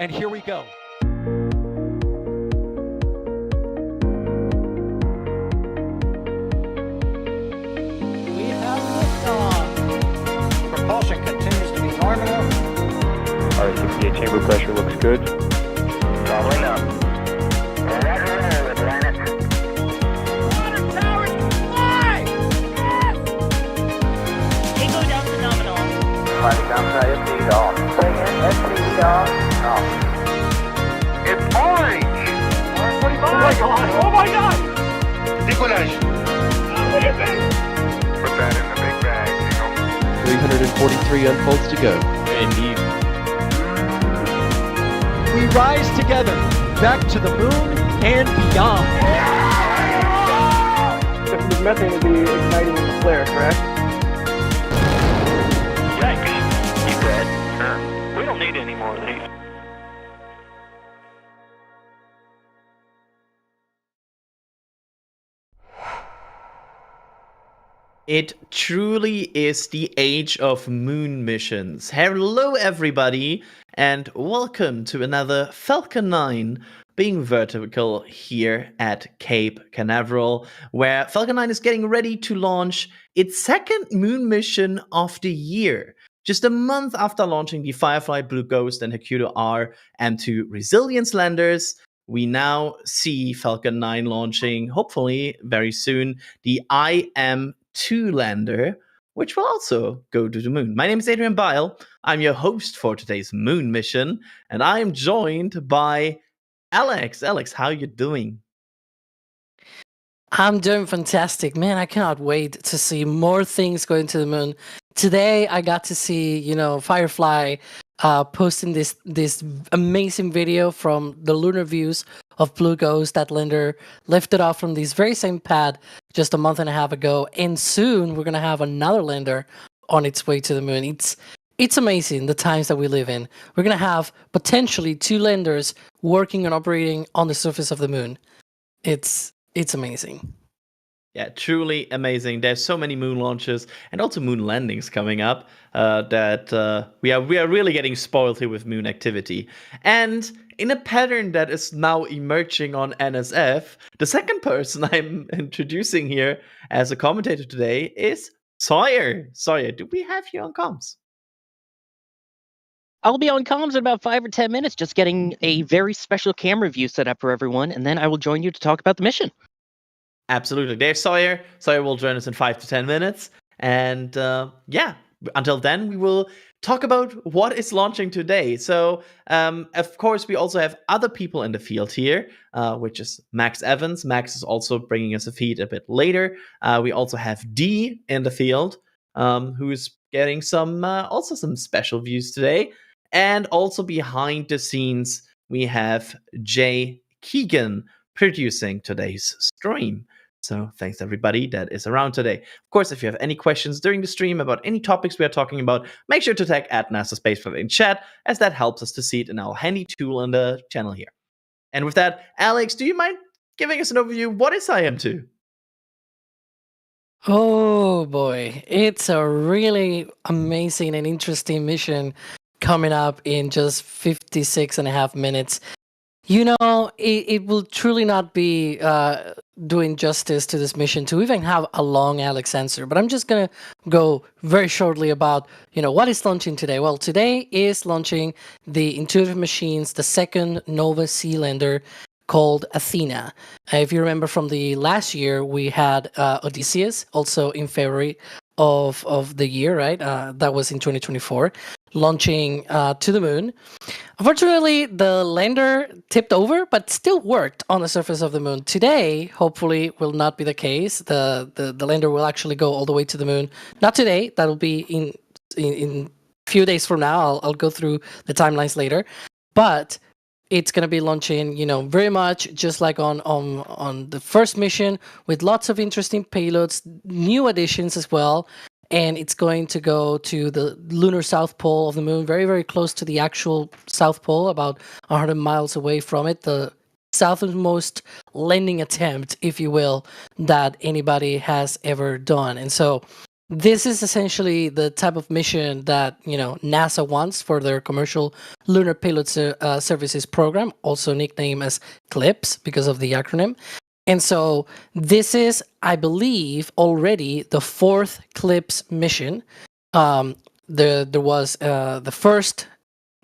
And here we go. We have liftoff. Propulsion continues to be nominal. R68 chamber pressure looks good. Doubling up. Roger, roll, planet. Water towers fly! Yes! Go down to nominal. Flight downside FD off. Bring in FD off. Off. It's orange! 145! Oh my god! Oh my god! Decollage. Put that in the big bag, 343 unfolds to go. Indeed. We rise together, back to the moon and beyond. The methane would be igniting the flare, correct? Yikes. You dead? Sure. We don't need any more of these. It truly is the age of moon missions. Hello everybody, and welcome to another Falcon 9 being vertical here at Cape Canaveral, where Falcon 9 is getting ready to launch its second moon mission of the year. Just a month after launching the Firefly, Blue Ghost, and Hercules R M2 resilience landers, we now see Falcon 9 launching, hopefully very soon, the IM-2 lander, which will also go to the moon. My name is Adrian Bile. I'm your host for today's moon mission, and I am joined by Alex. Alex, how you doing? I'm doing fantastic, man. I cannot wait to see more things going to the moon. Today, I got to see, Firefly posting this amazing video from the lunar views of Blue Ghost. That lander lifted off from this very same pad just a month and a half ago, and soon we're gonna have another lander on its way to the moon. It's amazing the times that we live in. We're gonna have potentially 2 landers working and operating on the surface of the moon. It's amazing. Yeah, truly amazing. There's so many moon launches and also moon landings coming up that we are really getting spoiled here with moon activity. And in a pattern that is now emerging on NSF, the second person I'm introducing here as a commentator today is Sawyer. Sawyer, do we have you on comms? I'll be on comms in about 5 or 10 minutes, just getting a very special camera view set up for everyone, and then I will join you to talk about the mission. Absolutely. There's Sawyer. Sawyer will join us in 5 to 10 minutes. And until then, we will talk about what is launching today. So, of course, we also have other people in the field here, which is Max Evans. Max is also bringing us a feed a bit later. We also have Dee in the field, who is getting some special views today. And also behind the scenes, we have Jay Keegan producing today's stream. So thanks everybody that is around today. Of course, if you have any questions during the stream about any topics we are talking about, make sure to tag at NASASpaceflight in chat, as that helps us to see it in our handy tool in the channel here. And with that, Alex, do you mind giving us an overview? What is IM-2? Oh boy, it's a really amazing and interesting mission coming up in just 56 and a half minutes. It will truly not be doing justice to this mission to even have a long Alex answer, but I'm just going to go very shortly about, what is launching today. Well, today is launching the Intuitive Machines, the second Nova Sea lander called Athena. If you remember from the last year, we had Odysseus, also in February of the year, right? That was in 2024. Launching to the moon. Unfortunately, the lander tipped over, but still worked on the surface of the moon. Today, hopefully, will not be the case. The lander will actually go all the way to the moon. Not today. That'll be in a few days from now. I'll go through the timelines later. But it's going to be launching, very much just like on the first mission, with lots of interesting payloads, new additions as well. And it's going to go to the lunar south pole of the moon, very, very close to the actual south pole, about 100 miles away from it, the southernmost landing attempt, if you will, that anybody has ever done. And so this is essentially the type of mission that NASA wants for their commercial lunar payload services program, also nicknamed as CLIPS because of the acronym. And so this is, I believe, already the fourth CLIPS mission. There was the first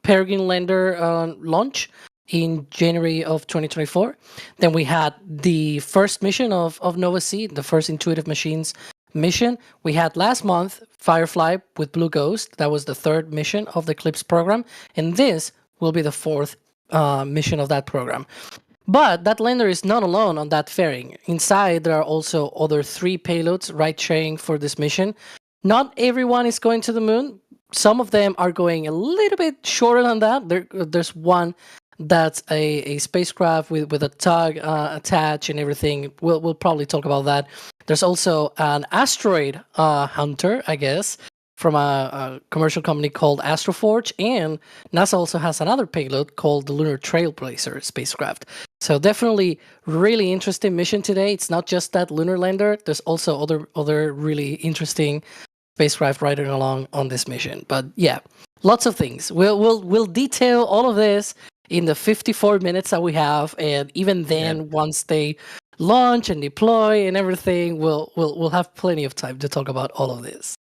Peregrine lander launch in January of 2024. Then we had the first mission of Nova C, the first Intuitive Machines mission. We had last month Firefly with Blue Ghost. That was the third mission of the CLIPS program. And this will be the fourth mission of that program. But that lander is not alone on that fairing. Inside, there are also other 3 payloads ride-sharing for this mission. Not everyone is going to the moon. Some of them are going a little bit shorter than that. There's one that's a spacecraft with a tug attached and everything. We'll probably talk about that. There's also an asteroid hunter, I guess, from a commercial company called Astroforge, and NASA also has another payload called the Lunar Trailblazer spacecraft. So definitely really interesting mission today. It's not just that lunar lander. There's also other really interesting spacecraft riding along on this mission. But yeah, lots of things. We'll detail all of this in the 54 minutes that we have, and even then, once they launch and deploy and everything, we'll have plenty of time to talk about all of this.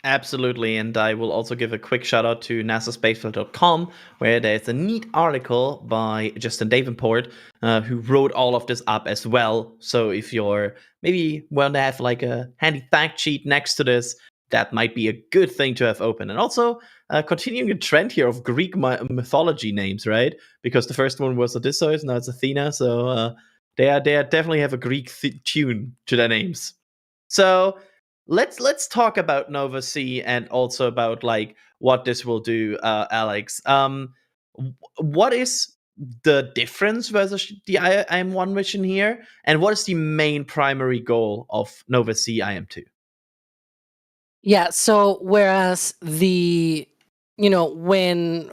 Absolutely, and I will also give a quick shout out to NASASpaceflight.com, where there's a neat article by Justin Davenport, who wrote all of this up as well. So if you're maybe want to have like a handy fact sheet next to this, that might be a good thing to have open. And also continuing a trend here of Greek mythology names, right? Because the first one was Odysseus, now it's Athena, so they definitely have a Greek tune to their names. So let's talk about Nova C and also about like what this will do, Alex. What is the difference versus the IM-1 mission here, and what is the main primary goal of Nova C IM-2? Yeah, so whereas when IM-1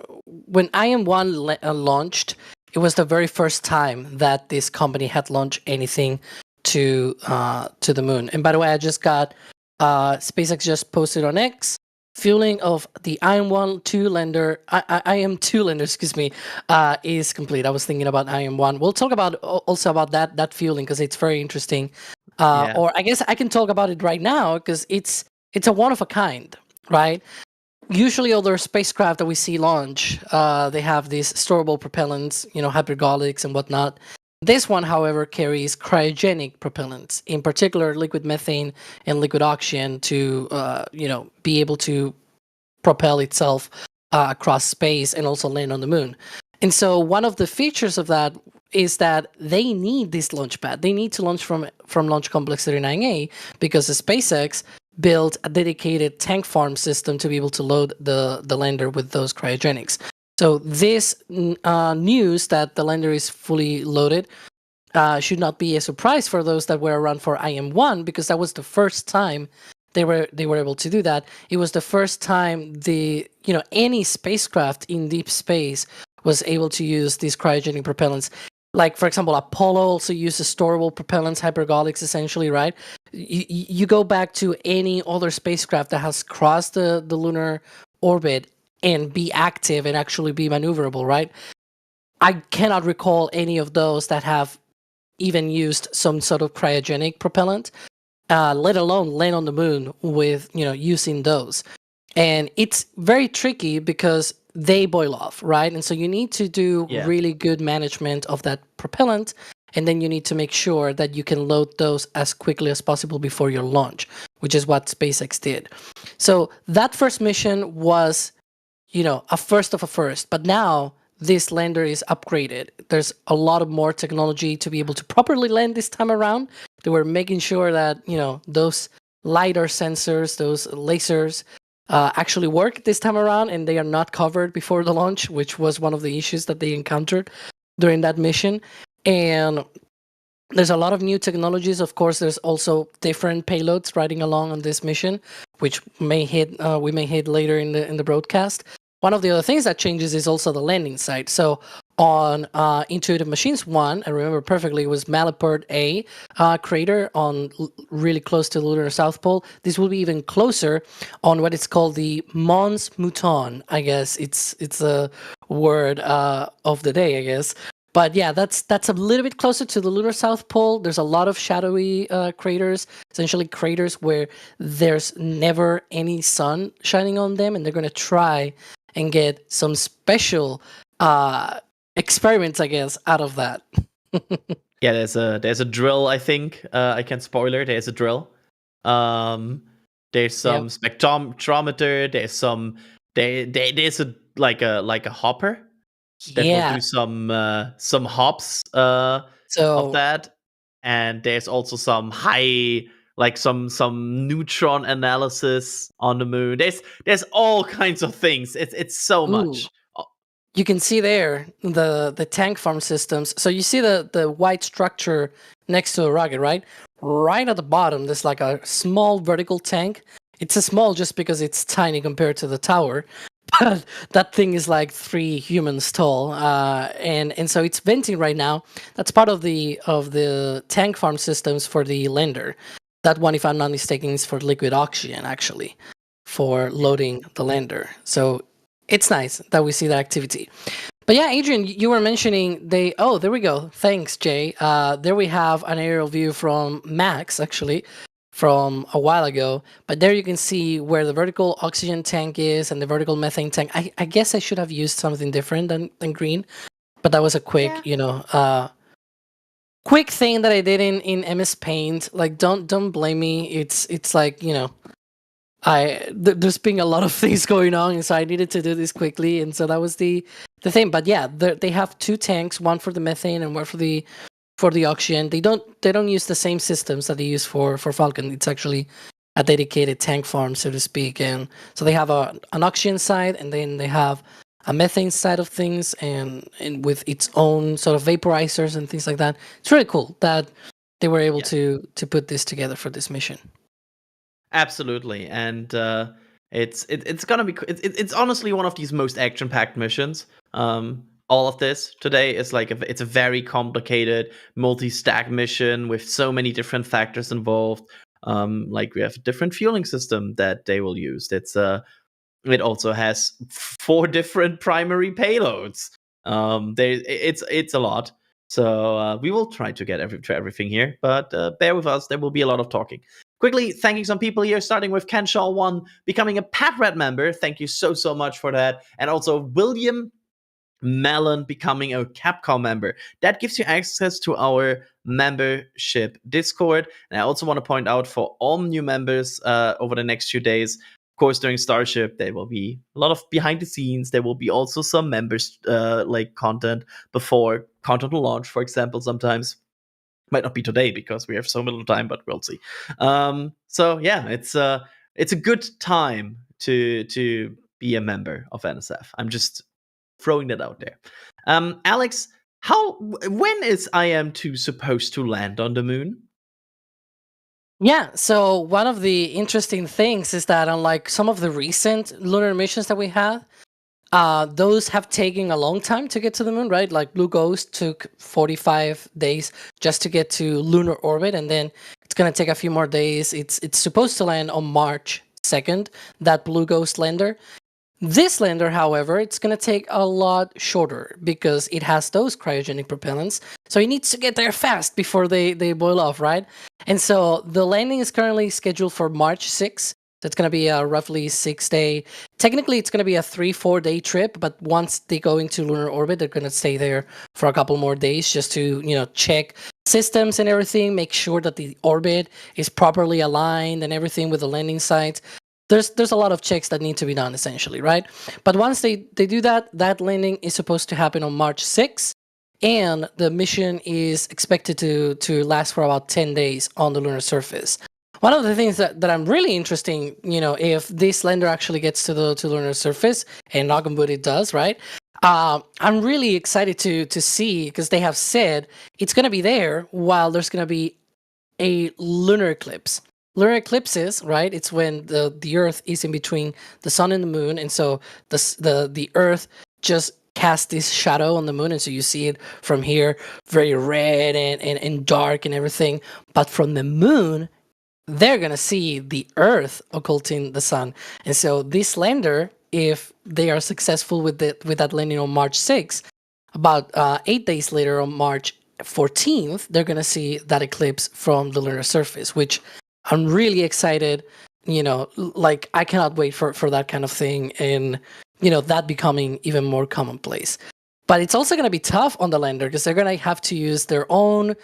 launched, it was the very first time that this company had launched anything to the moon. And by the way, I just got SpaceX just posted on X, fueling of the IM-2 lander, excuse me, is complete. I was thinking about IM-1. We'll talk about also about that fueling because it's very interesting. Or I guess I can talk about it right now because it's a one of a kind, right? Usually other spacecraft that we see launch, they have these storable propellants, hypergolics and whatnot. This one, however, carries cryogenic propellants, in particular liquid methane and liquid oxygen to, be able to propel itself across space and also land on the moon. And so one of the features of that is that they need this launch pad. They need to launch from Launch Complex 39A because the SpaceX built a dedicated tank farm system to be able to load the lander with those cryogenics. So this news that the lander is fully loaded should not be a surprise for those that were around for IM-1, because that was the first time they were able to do that. It was the first time any spacecraft in deep space was able to use these cryogenic propellants. Like, for example, Apollo also uses storable propellants, hypergolics, essentially, right? You go back to any other spacecraft that has crossed the lunar orbit and be active and actually be maneuverable, right? I cannot recall any of those that have even used some sort of cryogenic propellant, let alone land on the moon with, using those. And it's very tricky because they boil off, right? And so you need to do really good management of that propellant, and then you need to make sure that you can load those as quickly as possible before your launch, which is what SpaceX did. So that first mission was, a first of a first, but now this lander is upgraded. There's a lot of more technology to be able to properly land this time around. They were making sure that, those LiDAR sensors, those lasers, actually work this time around, and they are not covered before the launch, which was one of the issues that they encountered during that mission. And there's a lot of new technologies. Of course, there's also different payloads riding along on this mission, which we may hit later in the broadcast. One of the other things that changes is also the landing site. So on Intuitive Machines 1, I remember perfectly, it was Malapert A crater on really close to the lunar South Pole. This will be even closer on what is called the Mons Mouton. I guess it's a word of the day, I guess. But yeah, that's a little bit closer to the lunar South Pole. There's a lot of shadowy craters, essentially craters where there's never any sun shining on them, and they're going to try and get some special experiments, I guess, out of that. Yeah, there's a drill. I think I can spoiler. There's a drill. There's some spectrometer. There's some. There's a like a hopper that will do some hops of that, and there's also some high like some neutron analysis on the moon. There's all kinds of things. It's so much. You can see there the tank farm systems. So you see the white structure next to the rocket, right? Right at the bottom, there's like a small vertical tank. It's a small just because it's tiny compared to the tower, but that thing is like 3 humans tall, and so it's venting right now. That's part of the tank farm systems for the lander. That one, if I'm not mistaken, is for liquid oxygen, actually, for loading the lander. So it's nice that we see that activity. But yeah, Adrian, you were mentioning oh, there we go. Thanks, Jay. There we have an aerial view from Max, actually, from a while ago. But there you can see where the vertical oxygen tank is and the vertical methane tank. I guess I should have used something different than green, but that was a quick, quick thing that I did in MS Paint. Like, don't blame me. It's like, there's been a lot of things going on, and so I needed to do this quickly, and so that was the thing. But yeah, they have 2 tanks, one for the methane and one for the oxygen. They don't use the same systems that they use for Falcon. It's actually a dedicated tank farm, so to speak. And so they have an oxygen side, and then they have a methane side of things, and with its own sort of vaporizers and things like that. It's really cool that they were able to put this together for this mission. Absolutely, and it's gonna be it's honestly one of these most action-packed missions. All of this today is like it's a very complicated multi-stack mission with so many different factors involved. Like we have a different fueling system that they will use. It also has 4 different primary payloads. It's a lot. So we will try to get to everything here, but bear with us. There will be a lot of talking. Quickly thanking some people here, starting with Ken Shaw 1 becoming a PatRed member. Thank you so much for that. And also William Mellon becoming a Capcom member. That gives you access to our membership Discord. And I also want to point out for all new members over the next few days, of course, during Starship, there will be a lot of behind the scenes. There will be also some members like content before content will launch, for example, sometimes. Might not be today because we have so little time, but we'll see. So yeah, it's a good time to be a member of NSF. I'm just throwing that out there. Alex, when is IM-2 supposed to land on the moon? Yeah, so one of the interesting things is that unlike some of the recent lunar missions that we have, those have taken a long time to get to the moon, right? Like Blue Ghost took 45 days just to get to lunar orbit, and then it's going to take a few more days. It's supposed to land on March 2nd, that Blue Ghost lander. This lander, however, it's going to take a lot shorter because it has those cryogenic propellants. So it needs to get there fast before they boil off, right? And so the landing is currently scheduled for March 6th. So it's going to be a roughly 6-day. Technically, it's going to be a 3-4 day trip. But once they go into lunar orbit, they're going to stay there for a couple more days just to, check systems and everything, make sure that the orbit is properly aligned and everything with the landing site. There's a lot of checks that need to be done, essentially, right? But once they do that, that landing is supposed to happen on March 6th, and the mission is expected to last for about 10 days on the lunar surface. One of the things that I'm really interesting, if this lander actually gets to the lunar surface, and knock on wood it does, right? I'm really excited to see, because they have said it's going to be there while there's going to be a lunar eclipse. Lunar eclipses, right? It's when the Earth is in between the sun and the moon, and so the Earth just cast this shadow on the moon, and so you see it from here, very red and dark and everything. But from the moon, they're gonna see the Earth occulting the sun. And so this lander, if they are successful with that landing on March 6th, about 8 days later on March 14th, they're gonna see that eclipse from the lunar surface, which I'm really excited. Like I cannot wait for that kind of thing, and that becoming even more commonplace. But it's also going to be tough on the lander because they're going to have to use their own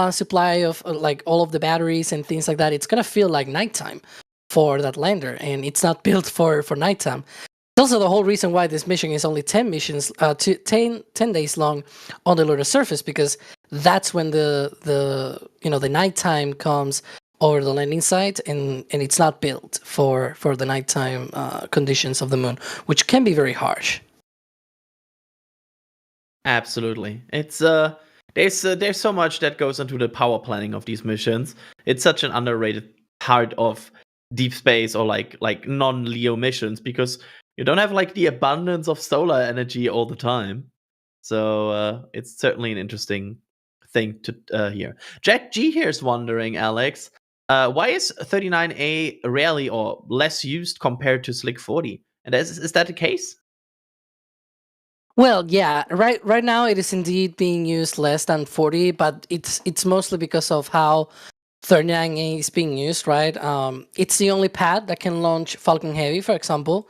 supply of like all of the batteries and things like that. It's going to feel like nighttime for that lander, and it's not built for nighttime. It's also the whole reason why this mission is only 10 days long on the lunar surface, because that's when the nighttime comes over the landing site, and it's not built for the nighttime conditions of the moon, which can be very harsh. Absolutely. It's there's so much that goes into the power planning of these missions. It's such an underrated part of deep space or like non-LEO missions, because you don't have like the abundance of solar energy all the time. So it's certainly an interesting thing to hear. Jack G here is wondering, Alex, why is 39A rarely or less used compared to Slick 40? And is that the case? Well, yeah, right now it is indeed being used less than 40, but it's mostly because of how 39A is being used, right? It's the only pad that can launch Falcon Heavy, for example,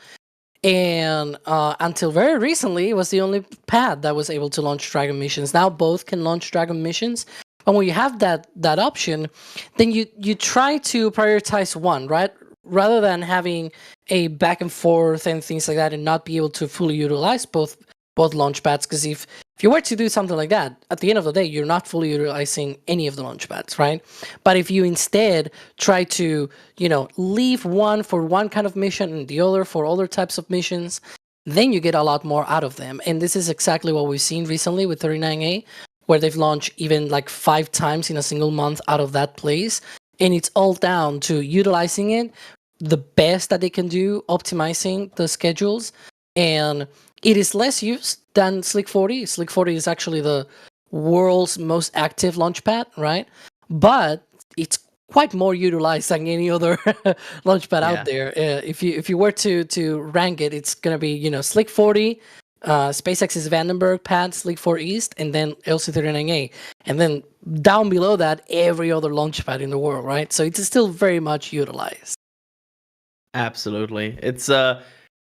and until very recently, it was the only pad that was able to launch Dragon missions. Now both can launch Dragon missions, and when you have that option, then you try to prioritize one, right? Rather than having a back and forth and things like that, and not be able to fully utilize both launch pads, because if you were to do something like that, at the end of the day, you're not fully utilizing any of the launch pads, right? But if you instead try to, leave one for one kind of mission and the other for other types of missions, then you get a lot more out of them. And this is exactly what we've seen recently with 39A, where they've launched even like 5 times in a single month out of that place. And it's all down to utilizing it the best that they can do, optimizing the schedules. And it is less used than Slick 40. Slick 40 is actually the world's most active launch pad, right? But it's quite more utilized than any other launch pad out there. If you were to rank it, it's gonna be Slick 40, SpaceX's Vandenberg pad, Slick 4 East, and then LC-39A, and then down below that, every other launch pad in the world, right? So it's still very much utilized. Absolutely. It's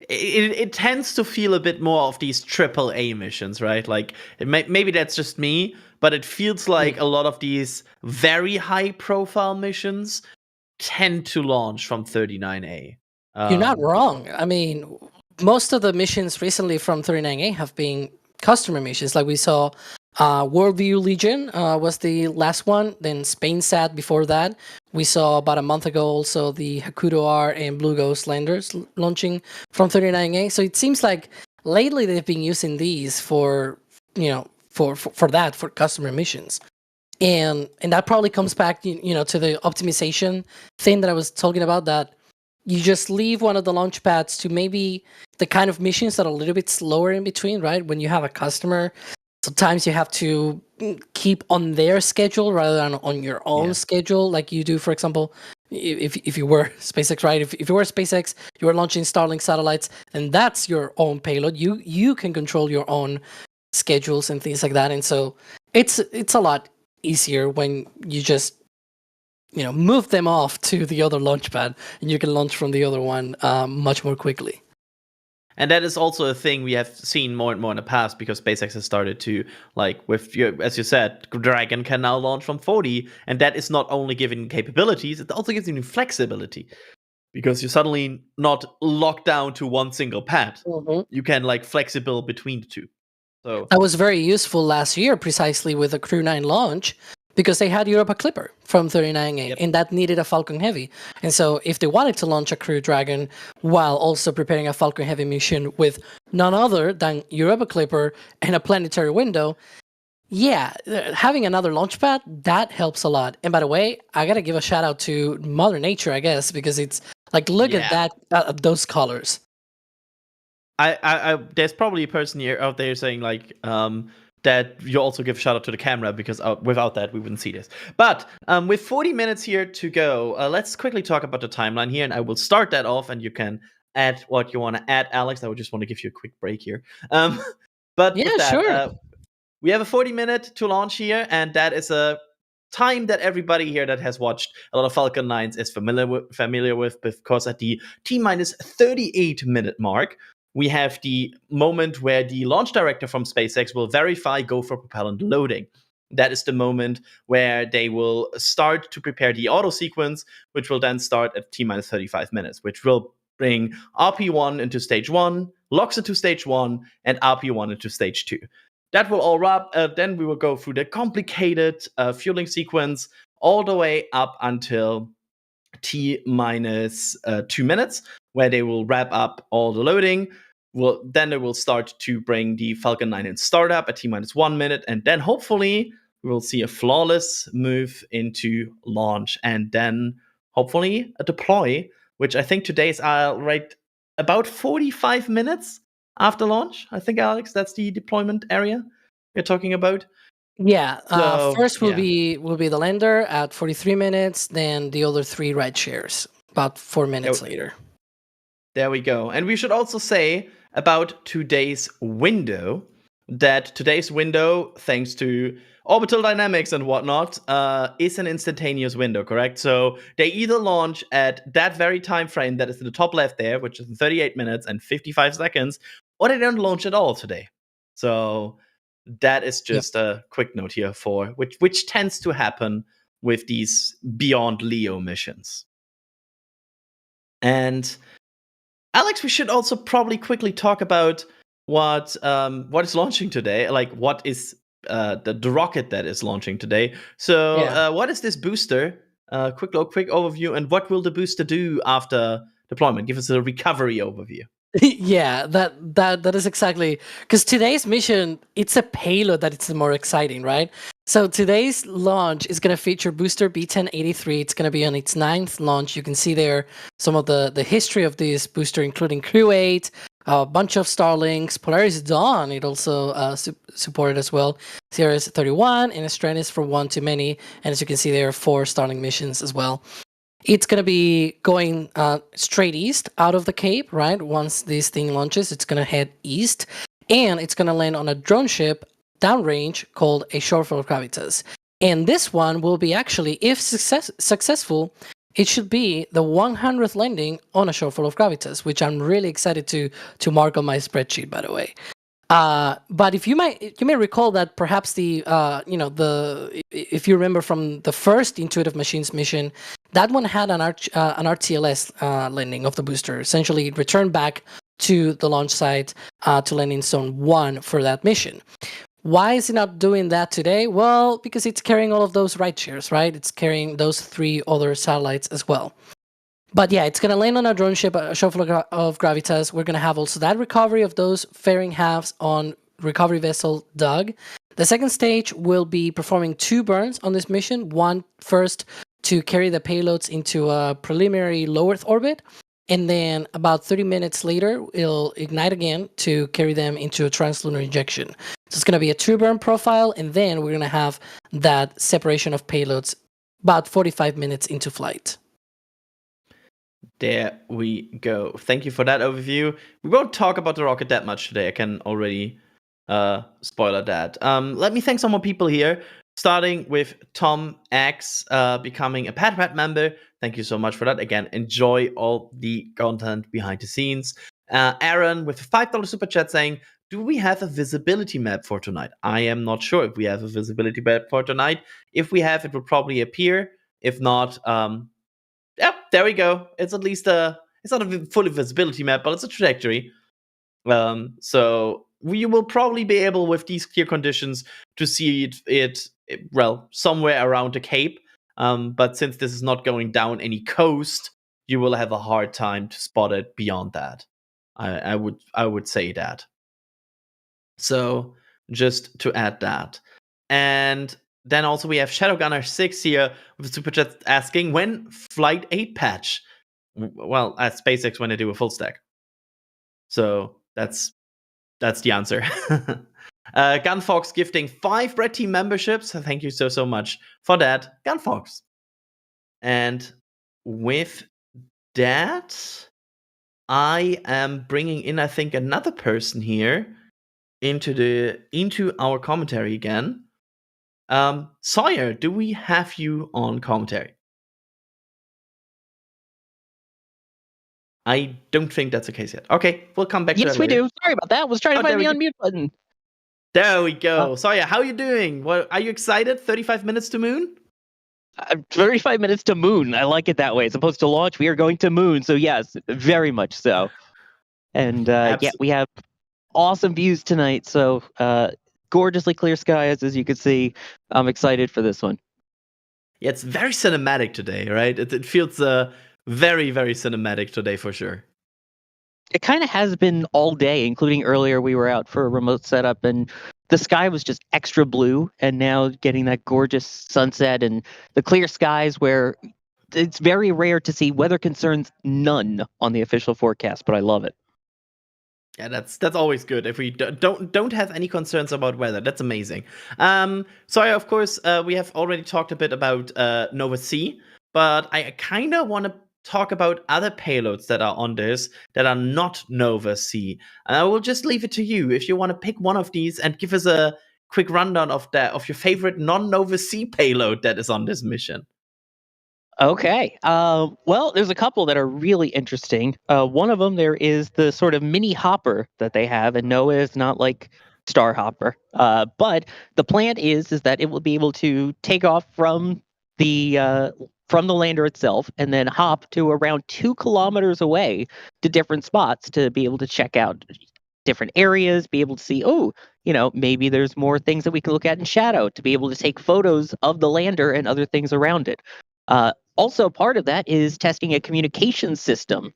it tends to feel a bit more of these AAA missions, right? Like maybe that's just me, but it feels like a lot of these very high profile missions tend to launch from 39A. You're not wrong. I mean, most of the missions recently from 39A have been customer missions. Like we saw Worldview Legion was the last one, then SpainSat before that. We saw about a month ago also the Hakuto R and Blue Ghost landers launching from 39A. So it seems like lately they've been using these for customer missions. And that probably comes back to the optimization thing that I was talking about, that you just leave one of the launch pads to maybe the kind of missions that are a little bit slower in between, right? When you have a customer, sometimes you have to keep on their schedule rather than on your own schedule, like you do, for example, if you were SpaceX, right? If you were SpaceX, you were launching Starlink satellites, and that's your own payload. You can control your own schedules and things like that, and so it's a lot easier when you just move them off to the other launch pad, and you can launch from the other one much more quickly. And that is also a thing we have seen more and more in the past, because SpaceX has started to, as you said, Dragon can now launch from 40, and that is not only giving capabilities, it also gives you flexibility, because you're suddenly not locked down to one single pad. Mm-hmm. You can flexible between the two. So that was very useful last year, precisely with the Crew 9 launch, because they had Europa Clipper from 39A, and that needed a Falcon Heavy. And so if they wanted to launch a Crew Dragon while also preparing a Falcon Heavy mission with none other than Europa Clipper and a planetary window, having another launch pad, that helps a lot. And by the way, I got to give a shout out to Mother Nature, I guess, because it's like, look at that, those colors. there's probably a person here out there saying like that you also give a shout out to the camera because without that we wouldn't see this. But with 40 minutes here to go, let's quickly talk about the timeline here, and I will start that off, and you can add what you want to add, Alex. I would just want to give you a quick break here. But Yeah, with that, sure. we have a 40-minute to launch here, and that is a time that everybody here that has watched a lot of Falcon 9s is familiar with, because at the T-minus 38-minute mark, we have the moment where the launch director from SpaceX will verify go for propellant loading. That is the moment where they will start to prepare the auto sequence, which will then start at T-minus 35 minutes, which will bring RP1 into stage 1, LOX into stage 1, and RP1 into stage 2. That will all wrap. Then we will go through the complicated fueling sequence all the way up until T-minus 2 minutes, where they will wrap up all the loading. Then they will start to bring the Falcon 9 in startup at T-minus 1 minute, and then hopefully we will see a flawless move into launch, and then hopefully a deploy, which I think today's right about 45 minutes after launch. I think, Alex, that's the deployment area you're talking about. Yeah. So, First will yeah. be the lander at 43 minutes, then the other 3 ride shares about 4 minutes later. There we go. And we should also say about today's window that today's window, thanks to orbital dynamics and whatnot, is an instantaneous window, correct? So they either launch at that very time frame that is in the top left there, which is 38 minutes and 55 seconds, or they don't launch at all today. So that is just a quick note here for which tends to happen with these beyond LEO missions. And Alex, we should also probably quickly talk about what is launching today. Like, what is the rocket that is launching today? So, what is this booster? Quick overview, and what will the booster do after deployment? Give us a recovery overview. Yeah, that is exactly, because today's mission, it's a payload that it's more exciting, right? So today's launch is going to feature booster B1083. It's going to be on its 9th launch. You can see there some of the history of this booster, including Crew 8, a bunch of Starlinks, Polaris Dawn. It also supported as well. CRS 31 and Astrantis from One to Many. And as you can see, there are 4 Starlink missions as well. It's going to be going straight east out of the Cape, right? Once this thing launches, it's going to head east, and it's going to land on a drone ship downrange called a Shorefall of Gravitas. And this one will be actually, if successful, it should be the 100th landing on a Shorefall of Gravitas, which I'm really excited to mark on my spreadsheet, by the way. But if you may recall that perhaps if you remember from the first Intuitive Machines mission, that one had an RTLS landing of the booster. Essentially, it returned back to the launch site to land in Zone 1 for that mission. Why is it not doing that today? Well, because it's carrying all of those ride shares, right? It's carrying those 3 other satellites as well. But yeah, it's going to land on a drone ship, a Shuttle of Gravitas. We're going to have also that recovery of those fairing halves on recovery vessel Doug. The second stage will be performing 2 burns on this mission. One first to carry the payloads into a preliminary low Earth orbit. And then about 30 minutes later, it'll ignite again to carry them into a translunar injection. So it's going to be a 2-burn profile. And then we're going to have that separation of payloads about 45 minutes into flight. There we go. Thank you for that overview. We won't talk about the rocket that much today. I can already spoiler that. Let me thank some more people here, starting with Tom X becoming a Pat member. Thank you so much for that. Again, enjoy all the content behind the scenes. Aaron with a $5 super chat saying, do we have a visibility map for tonight? I am not sure if we have a visibility map for tonight. If we have, it will probably appear. If not, yeah, there we go. It's at least it's not a fully visibility map, but it's a trajectory. So we will probably be able, with these clear conditions, to see it somewhere around the Cape. But since this is not going down any coast, you will have a hard time to spot it beyond that. I would say that. So just to add that. And then also we have Shadowgunner6 here with a super chat asking, when Flight 8 patch? Well, at SpaceX when they do a full stack. So That's the answer. Gunfox gifting 5 Red Team memberships. Thank you so much for that, Gunfox. And with that, I am bringing in, I think, another person here into our commentary again. Sawyer, do we have you on commentary? I don't think that's the case yet. Okay, we'll come back to that Yes, we later. do. Sorry about that. I was trying to Oh, there find the we unmute button. There we go. Sawyer, how are you doing? Well, are you excited? 35 minutes to moon? 35 minutes to moon. I like it that way. As opposed to launch, we are going to moon. So yes, very much so. And yeah, we have awesome views tonight. So gorgeously clear skies, as you can see. I'm excited for this one. Yeah, it's very cinematic today, right? It feels very, very cinematic today for sure. It kind of has been all day, including earlier we were out for a remote setup and the sky was just extra blue, and now getting that gorgeous sunset and the clear skies where it's very rare to see weather concerns, none on the official forecast, but I love it. Yeah, that's always good. If we don't have any concerns about weather, that's amazing. Sorry, of course, we have already talked a bit about Nova C, but I kind of want to talk about other payloads that are on this that are not Nova C. And I will just leave it to you if you want to pick one of these and give us a quick rundown of your favorite non-Nova C payload that is on this mission. Okay. Well, there's a couple that are really interesting. One of them, there is the sort of mini hopper that they have, and no, it's not like Star Hopper. But the plan is that it will be able to take off from the lander itself and then hop to around 2 kilometers away to different spots to be able to check out different areas, be able to see, maybe there's more things that we can look at in shadow, to be able to take photos of the lander and other things around it. Also, part of that is testing a communication system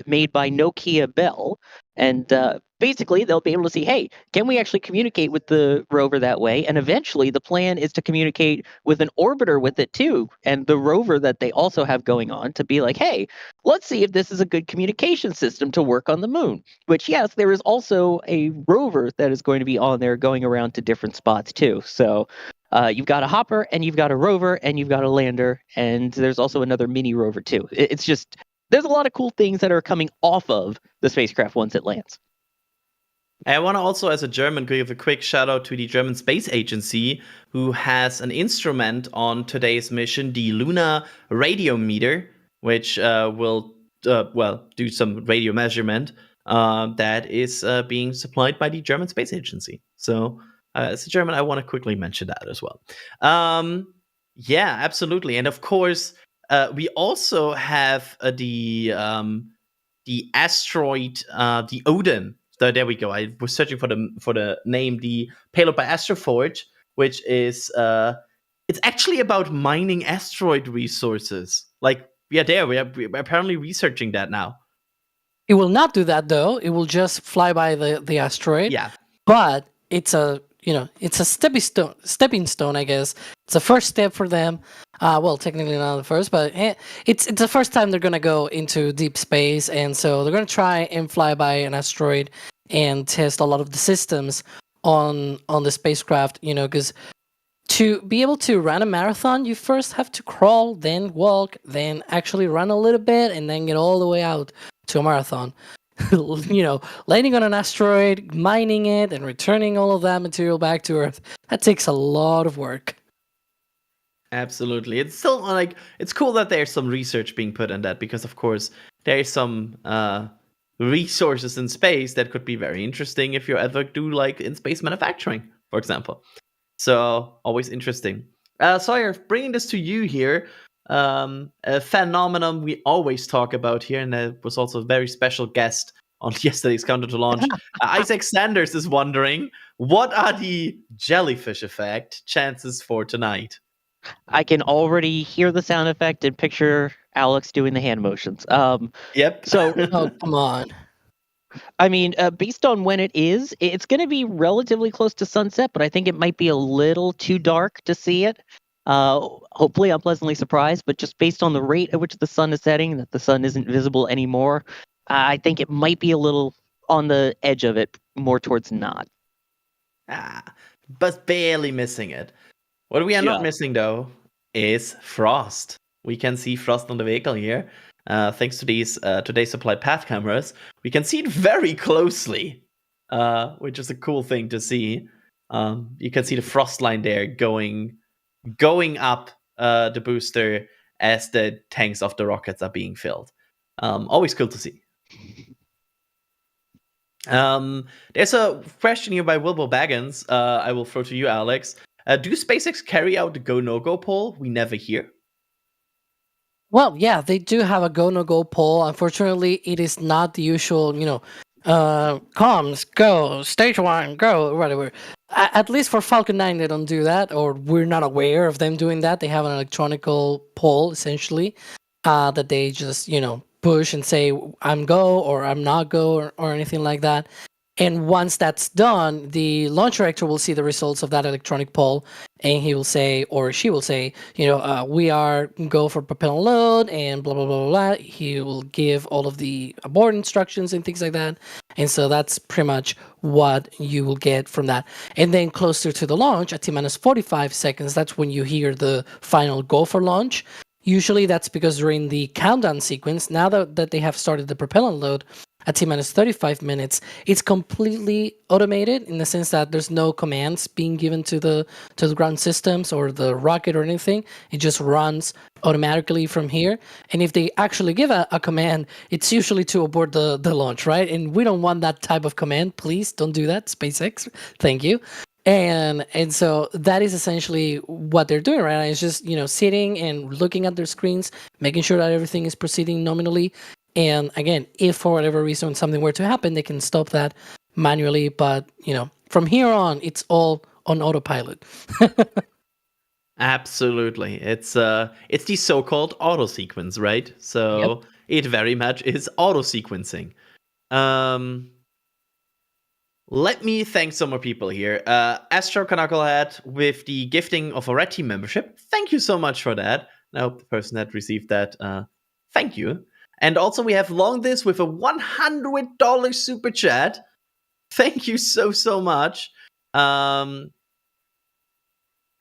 made by Nokia Bell. And basically, they'll be able to see, hey, can we actually communicate with the rover that way? And eventually, the plan is to communicate with an orbiter with it, too. And the rover that they also have going on to be like, hey, let's see if this is a good communication system to work on the moon. Which, yes, there is also a rover that is going to be on there going around to different spots, too. So you've got a hopper, and you've got a rover, and you've got a lander, and there's also another mini rover, too. It's just, there's a lot of cool things that are coming off of the spacecraft once it lands. I want to also, as a German, give a quick shout out to the German Space Agency, who has an instrument on today's mission, the lunar radiometer, which will do some radio measurement that is being supplied by the German Space Agency. So as a German, I want to quickly mention that as well. Yeah, absolutely. And of course, we also have the asteroid, the Odin. So there we go. I was searching for the name, the payload by Astroforge, which is it's actually about mining asteroid resources. Like, we're apparently researching that now. It will not do that though. It will just fly by the asteroid. Yeah. But it's a stepping stone, I guess. It's a first step for them. Well, technically not the first, but it's the first time they're gonna go into deep space, and so they're gonna try and fly by an asteroid and test a lot of the systems on the spacecraft. Because to be able to run a marathon, you first have to crawl, then walk, then actually run a little bit, and then get all the way out to a marathon. Landing on an asteroid, mining it, and returning all of that material back to Earth, that takes a lot of work. Absolutely. It's still it's cool that there's some research being put on that, because of course there is some resources in space that could be very interesting if you ever do in space manufacturing, for example. So always interesting. Sawyer, bringing this to you here, a phenomenon we always talk about here, and there was also a very special guest on yesterday's Countdown to Launch. Isaac Sanders is wondering, what are the jellyfish effect chances for tonight? I can already hear the sound effect and picture Alex doing the hand motions. Yep. So, Oh, come on. I mean, based on when it's going to be relatively close to sunset, but I think it might be a little too dark to see it. Hopefully I'm pleasantly surprised, but just based on the rate at which the sun is setting, that the sun isn't visible anymore, I think it might be a little on the edge of it, more towards not. But barely missing it. What we are not missing, though, is frost. We can see frost on the vehicle here. Thanks to these today's supplied path cameras, we can see it very closely, which is a cool thing to see. You can see the frost line there going up the booster as the tanks of the rockets are being filled. Always cool to see. There's a question here by Wilbur Baggins. I will throw to you, Alex. Do SpaceX carry out the go no go poll? We never hear. Well, yeah, they do have a go no go poll. Unfortunately, it is not the usual, comms, go, stage 1, go, whatever. At least for Falcon 9, they don't do that, or we're not aware of them doing that. They have an electronical poll, essentially, that they just, push and say, I'm go or I'm not go or anything like that. And once that's done, the launch director will see the results of that electronic poll, and he will say, or she will say, we are go for propellant load and blah, blah, blah, blah. He will give all of the abort instructions and things like that. And so that's pretty much what you will get from that. And then closer to the launch, at T-minus 45 seconds, that's when you hear the final go for launch. Usually that's because during the countdown sequence, now that they have started the propellant load, at T-minus 35 minutes, it's completely automated in the sense that there's no commands being given to the ground systems or the rocket or anything. It just runs automatically from here. And if they actually give a command, it's usually to abort the launch, right? And we don't want that type of command. Please don't do that, SpaceX. Thank you. And so that is essentially what they're doing right now. It's just, sitting and looking at their screens, making sure that everything is proceeding nominally. And again, if for whatever reason something were to happen, they can stop that manually. But, from here on, it's all on autopilot. Absolutely. It's the so-called auto sequence, right? So It very much is auto sequencing. Let me thank some more people here. Astro Knucklehead with the gifting of a Red Team membership. Thank you so much for that. I hope the person that received that, thank you. And also we have Long This with a $100 super chat. Thank you so much. And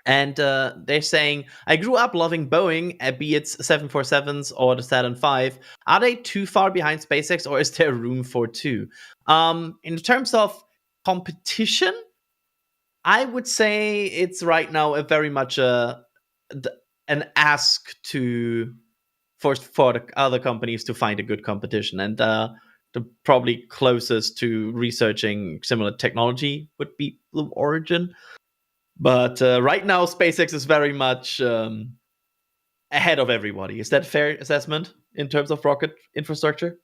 they're saying, I grew up loving Boeing, be it 747s or the Saturn V. Are they too far behind SpaceX, or is there room for two? In terms of competition, I would say it's right now a very much an ask for the other companies to find a good competition, and the probably closest to researching similar technology would be Blue Origin. But right now, SpaceX is very much ahead of everybody. Is that a fair assessment in terms of rocket infrastructure?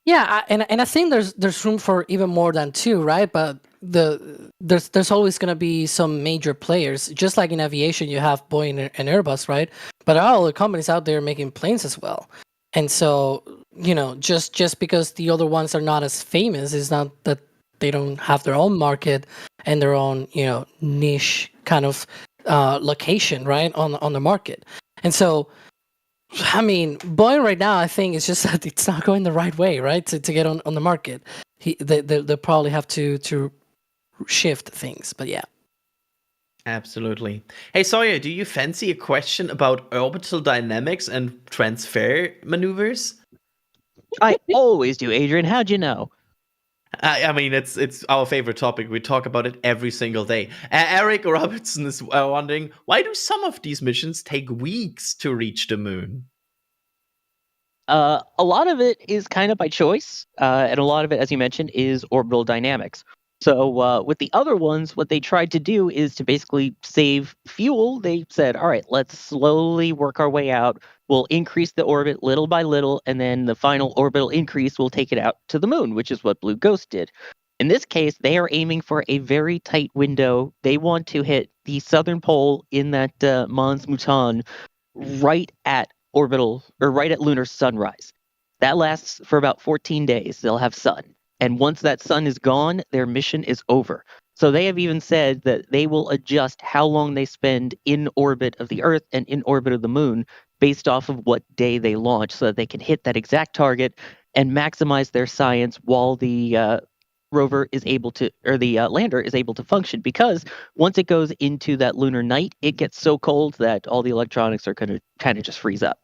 Yeah, and I think there's room for even more than two, right? But there's always going to be some major players. Just like in aviation, you have Boeing and Airbus, right? But there are other companies out there making planes as well. And so, just because the other ones are not as famous is not that they don't have their own market and their own, niche kind of location, right, on the market. And so, I mean, Boeing right now, I think it's just that it's not going the right way, right, to get on the market. They'll probably have to shift things, but yeah. Absolutely. Hey, Sawyer, do you fancy a question about orbital dynamics and transfer maneuvers? I always do, Adrian. How'd you know? I mean, it's our favorite topic. We talk about it every single day. Eric Robertson is wondering, why do some of these missions take weeks to reach the moon? A lot of it is kind of by choice, and a lot of it, as you mentioned, is orbital dynamics. So with the other ones, what they tried to do is to basically save fuel. They said, all right, let's slowly work our way out. We'll increase the orbit little by little, and then the final orbital increase will take it out to the moon, which is what Blue Ghost did. In this case, they are aiming for a very tight window. They want to hit the southern pole in that Mons Mouton right at orbital, or right at lunar sunrise. That lasts for about 14 days. They'll have sun. And once that sun is gone, their mission is over. So they have even said that they will adjust how long they spend in orbit of the Earth and in orbit of the moon based off of what day they launch, so that they can hit that exact target and maximize their science while the rover is able to, or the lander is able to function, because once it goes into that lunar night, it gets so cold that all the electronics are going to kind of just freeze up.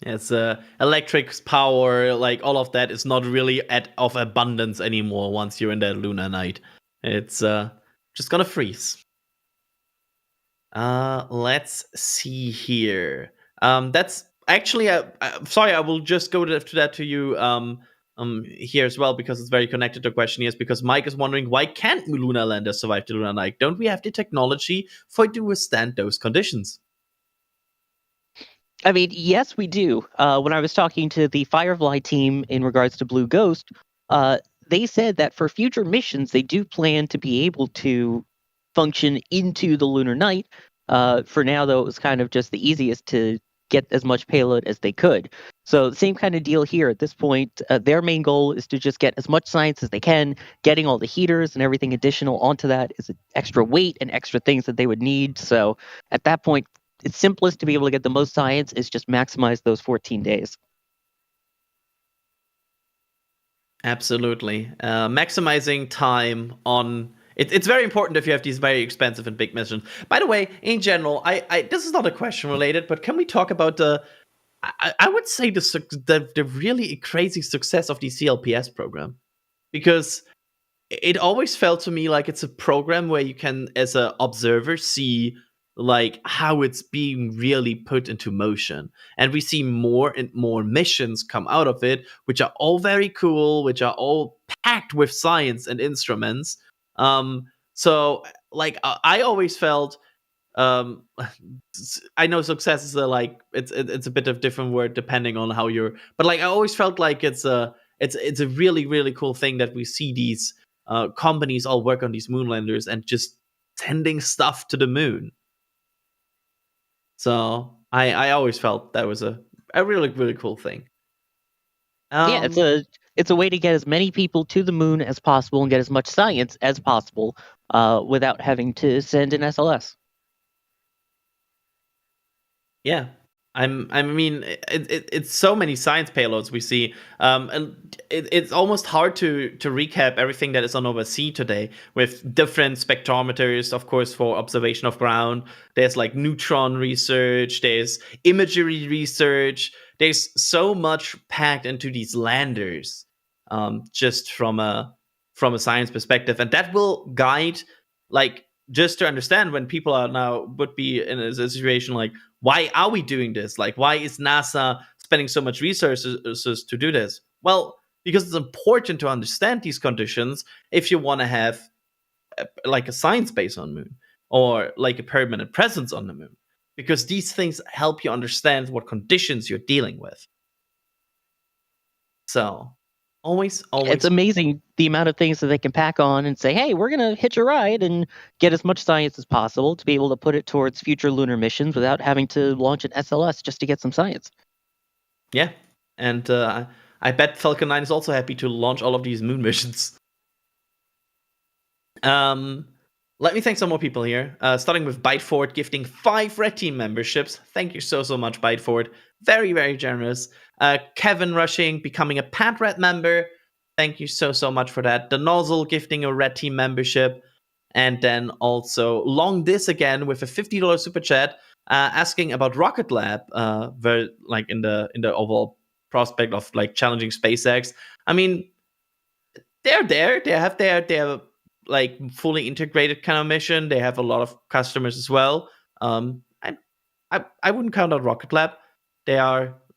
It's electric power, like all of that is not really of abundance anymore once you're in that lunar night. It's just gonna freeze. Let's see here. That's actually sorry, I will just go to that to you here as well, because it's very connected to question here, because Mike is wondering, why can't lunar landers survive the lunar night? Don't we have the technology for it to withstand those conditions? I mean, yes, we do. When I was talking to the Firefly team in regards to Blue Ghost, they said that for future missions, they do plan to be able to function into the lunar night. For now, though, it was kind of just the easiest to get as much payload as they could. So the same kind of deal here at this point. Their main goal is to just get as much science as they can. Getting all the heaters and everything additional onto that is extra weight and extra things that they would need. So at that point, it's simplest to be able to get the most science is just maximize those 14 days. Absolutely. Maximizing time on... It's very important if you have these very expensive and big missions. By the way, in general, I this is not a question related, but can we talk about the... I would say the really crazy success of the CLPS program. Because it always felt to me like it's a program where you can, as an observer, see like how it's being really put into motion, and we see more and more missions come out of it, which are all very cool, which are all packed with science and instruments. So like I always felt, I know success is it's a bit of different word depending on how you're, but like I always felt like it's a really, really cool thing that we see these companies all work on these moonlanders and just sending stuff to the moon. So I always felt that was a really, really cool thing. Yeah, it's a way to get as many people to the moon as possible and get as much science as possible without having to send an SLS. Yeah. I mean, it's so many science payloads we see, and it's almost hard to recap everything that is on oversea today, with different spectrometers, of course, for observation of ground. There's like neutron research, there's imagery research, there's so much packed into these landers, just from a science perspective, and that will guide, like, just to understand when people are now would be in a situation like, why are we doing this? Like, why is NASA spending so much resources to do this? Well, because it's important to understand these conditions if you want to have like a science base on Moon, or like a permanent presence on the Moon, because these things help you understand what conditions you're dealing with. So always It's amazing the amount of things that they can pack on and say, hey, we're going to hitch a ride and get as much science as possible to be able to put it towards future lunar missions without having to launch an SLS just to get some science. Yeah, and I bet Falcon 9 is also happy to launch all of these moon missions. Let me thank some more people here, starting with Byteford gifting 5 Red Team memberships. Thank you so much, Byteford. Very, very generous. Kevin Rushing becoming a Pat Red member. Thank you so much for that. The Nozzle gifting a Red Team membership. And then also Long Dis again with a $50 super chat, asking about Rocket Lab, like in the overall prospect of like challenging SpaceX. I mean, they're there. They have their like fully integrated kind of mission. They have a lot of customers as well. I wouldn't count out Rocket Lab.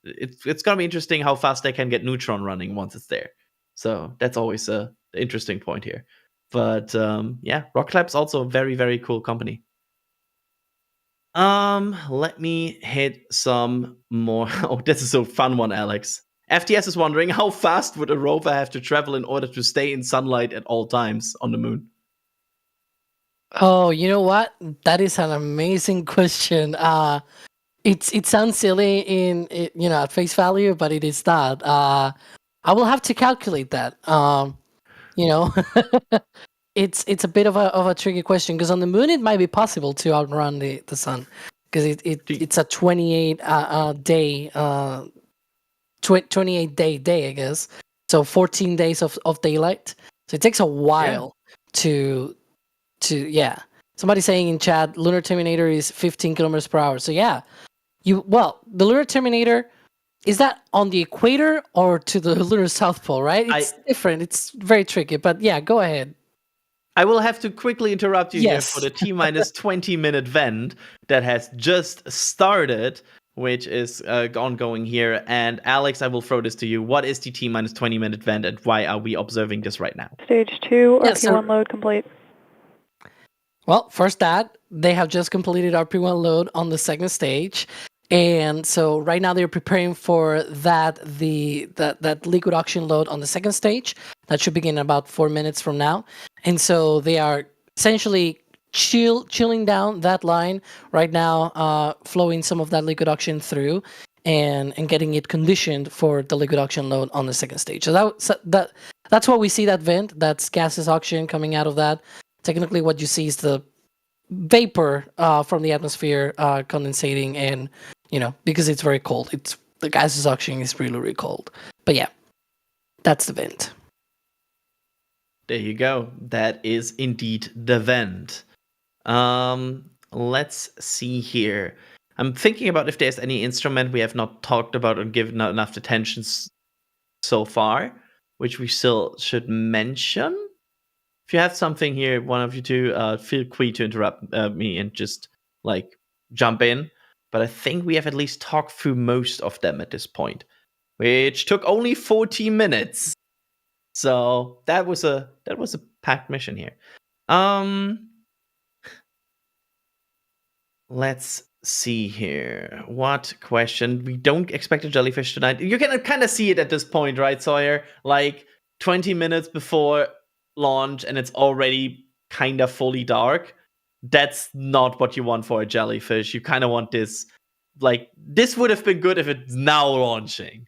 It's gonna be interesting how fast they can get Neutron running once it's there. So that's always the interesting point here. But yeah, Rocket Lab's also a very, very cool company. Let me hit some more. Oh, this is a fun one, Alex. FTS is wondering, how fast would a rover have to travel in order to stay in sunlight at all times on the moon? Oh, you know what? That is an amazing question. It sounds silly at face value, but it is not. I will have to calculate that. It's a bit of a tricky question, because on the moon it might be possible to outrun the sun, because it's a 28 day 28 day, I guess. So 14 days of daylight. So it takes a while to yeah. Somebody saying in chat, lunar terminator is 15 kilometers per hour. So yeah, the lunar terminator, is that on the equator or to the lunar south pole, right? It's different. It's very tricky, but yeah, go ahead. I will have to quickly interrupt you here Yes. for the T-minus 20-minute vent that has just started, which is ongoing here. And Alex, I will throw this to you. What is the T-minus 20-minute vent, and why are we observing this right now? Stage 2, Yes, RP1 load complete. Well, first that, they have just completed RP1 load on the second stage. And so right now they're preparing for that liquid oxygen load on the second stage. That should begin in about 4 minutes from now. And so they are essentially chilling down that line right now, flowing some of that liquid oxygen through and getting it conditioned for the liquid oxygen load on the second stage. So that's what we see, that vent. That's gaseous oxygen coming out of that. Technically what you see is the vapor from the atmosphere condensating, and because it's very cold, the gaseous oxygen is really, really cold. But yeah, that's the vent. There you go. That is indeed the vent. Let's see here. I'm thinking about if there's any instrument we have not talked about or given enough attention so far, which we still should mention. If you have something here, one of you two, feel free to interrupt me and just jump in. But I think we have at least talked through most of them at this point, which took only 14 minutes. So that was a packed mission here. Let's see here. What question? We don't expect a jellyfish tonight. You can kind of see it at this point, right, Sawyer? 20 minutes before launch and it's already kind of fully dark. That's not what you want for a jellyfish. You kind of want this, this would have been good if it's now launching.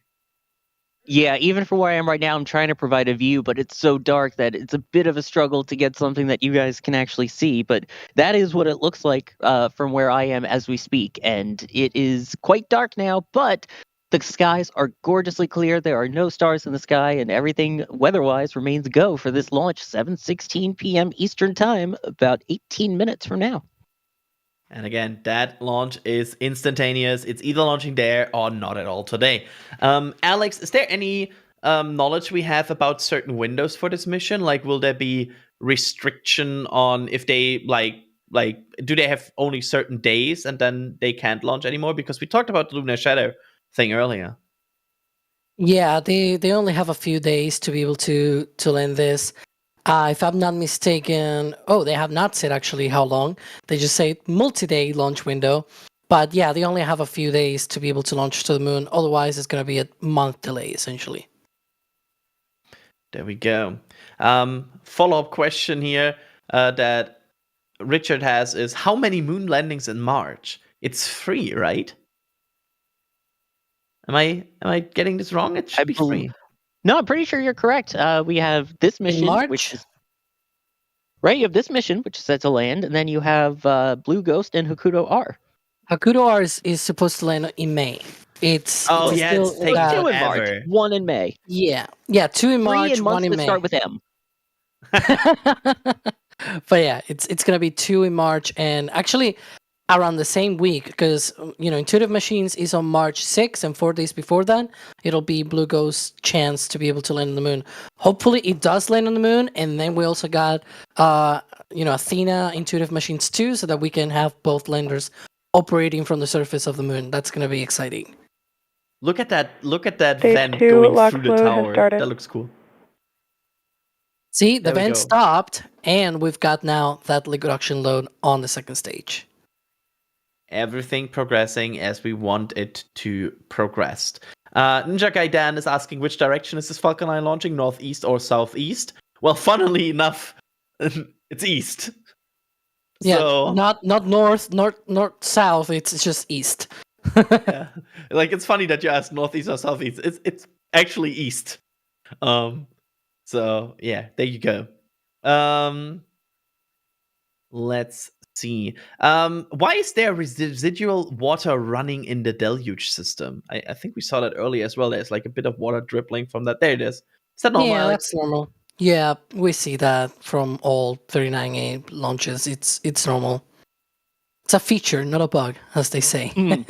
Yeah, even from where I am right now, I'm trying to provide a view, but it's so dark that it's a bit of a struggle to get something that you guys can actually see. But that is what it looks like from where I am as we speak. And it is quite dark now, but the skies are gorgeously clear. There are no stars in the sky, and everything weather-wise remains go for this launch, 7:16 p.m. Eastern Time, about 18 minutes from now. And again, that launch is instantaneous. It's either launching there or not at all today. Alex, is there any knowledge we have about certain windows for this mission? Will there be restriction on if they do they have only certain days and then they can't launch anymore? Because we talked about the lunar shadow thing earlier. Yeah, they only have a few days to be able to land this. If I'm not mistaken, they have not said actually how long. They just say multi-day launch window. But yeah, they only have a few days to be able to launch to the moon. Otherwise, it's going to be a month delay, essentially. There we go. Follow-up question here that Richard has is, how many moon landings in March? It's 3, right? Am I getting this wrong? It should be 3. No, I'm pretty sure you're correct. We have this mission, which is right. You have this mission, which is set to land, and then you have Blue Ghost and Hokuto R. Hokuto R is supposed to land in May. It's taking 2 in March, 1 in May. Yeah, 2 in March, 1 in May. Start with M. But yeah, it's gonna be 2 in March, and actually around the same week, because Intuitive Machines is on March 6th, and 4 days before that, it'll be Blue Ghost's chance to be able to land on the moon. Hopefully, it does land on the moon, and then we also got Athena, Intuitive Machines 2, so that we can have both landers operating from the surface of the moon. That's gonna be exciting. Look at that Stage vent 2 going lock through the flow has tower. started. That looks cool. See, the There we vent go. stopped, and we've got now that liquid oxygen load on the second stage. Everything progressing as we want it to progress. Ninja Guy Dan is asking, which direction is this Falcon 9 launching, northeast or southeast? Well, funnily enough, it's east. Yeah, So, not north, south. It's just east. yeah. It's funny that you asked northeast or southeast. It's actually east. So yeah, there you go. Let's see. Why is there residual water running in the deluge system? I think we saw that earlier as well. There's a bit of water dribbling from that. There it is. Is that normal, Yeah, Alex? that's normal. Yeah, we see that from all 39A launches. It's normal. It's a feature, not a bug, as they say. Mm.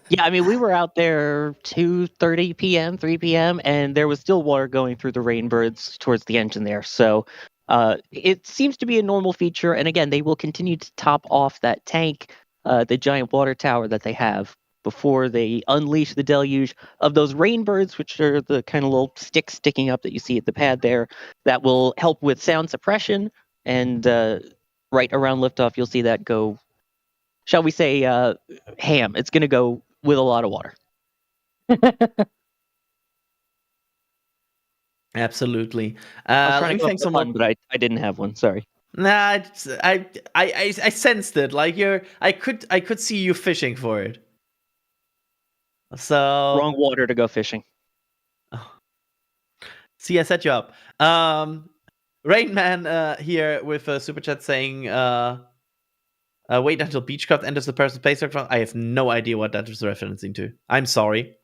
Yeah, I mean, we were out there 2:30 p.m., 3 p.m., and there was still water going through the rainbirds towards the engine there. So it seems to be a normal feature. And again, they will continue to top off that tank, the giant water tower that they have, before they unleash the deluge of those rainbirds, which are the kind of little sticks sticking up that you see at the pad there, that will help with sound suppression. And right around liftoff, you'll see that go, shall we say, ham. It's going to go with a lot of water. Absolutely. I was trying Let to me come up thank with a someone. pun, but I didn't have one. Sorry. Nah, I sensed it. Like I could see you fishing for it. So Wrong water to go fishing. see, I set you up. Rainman here with a super chat saying, "Wait until Beechcraft enters the personal space spectrum." I have no idea what that is referencing to. I'm sorry.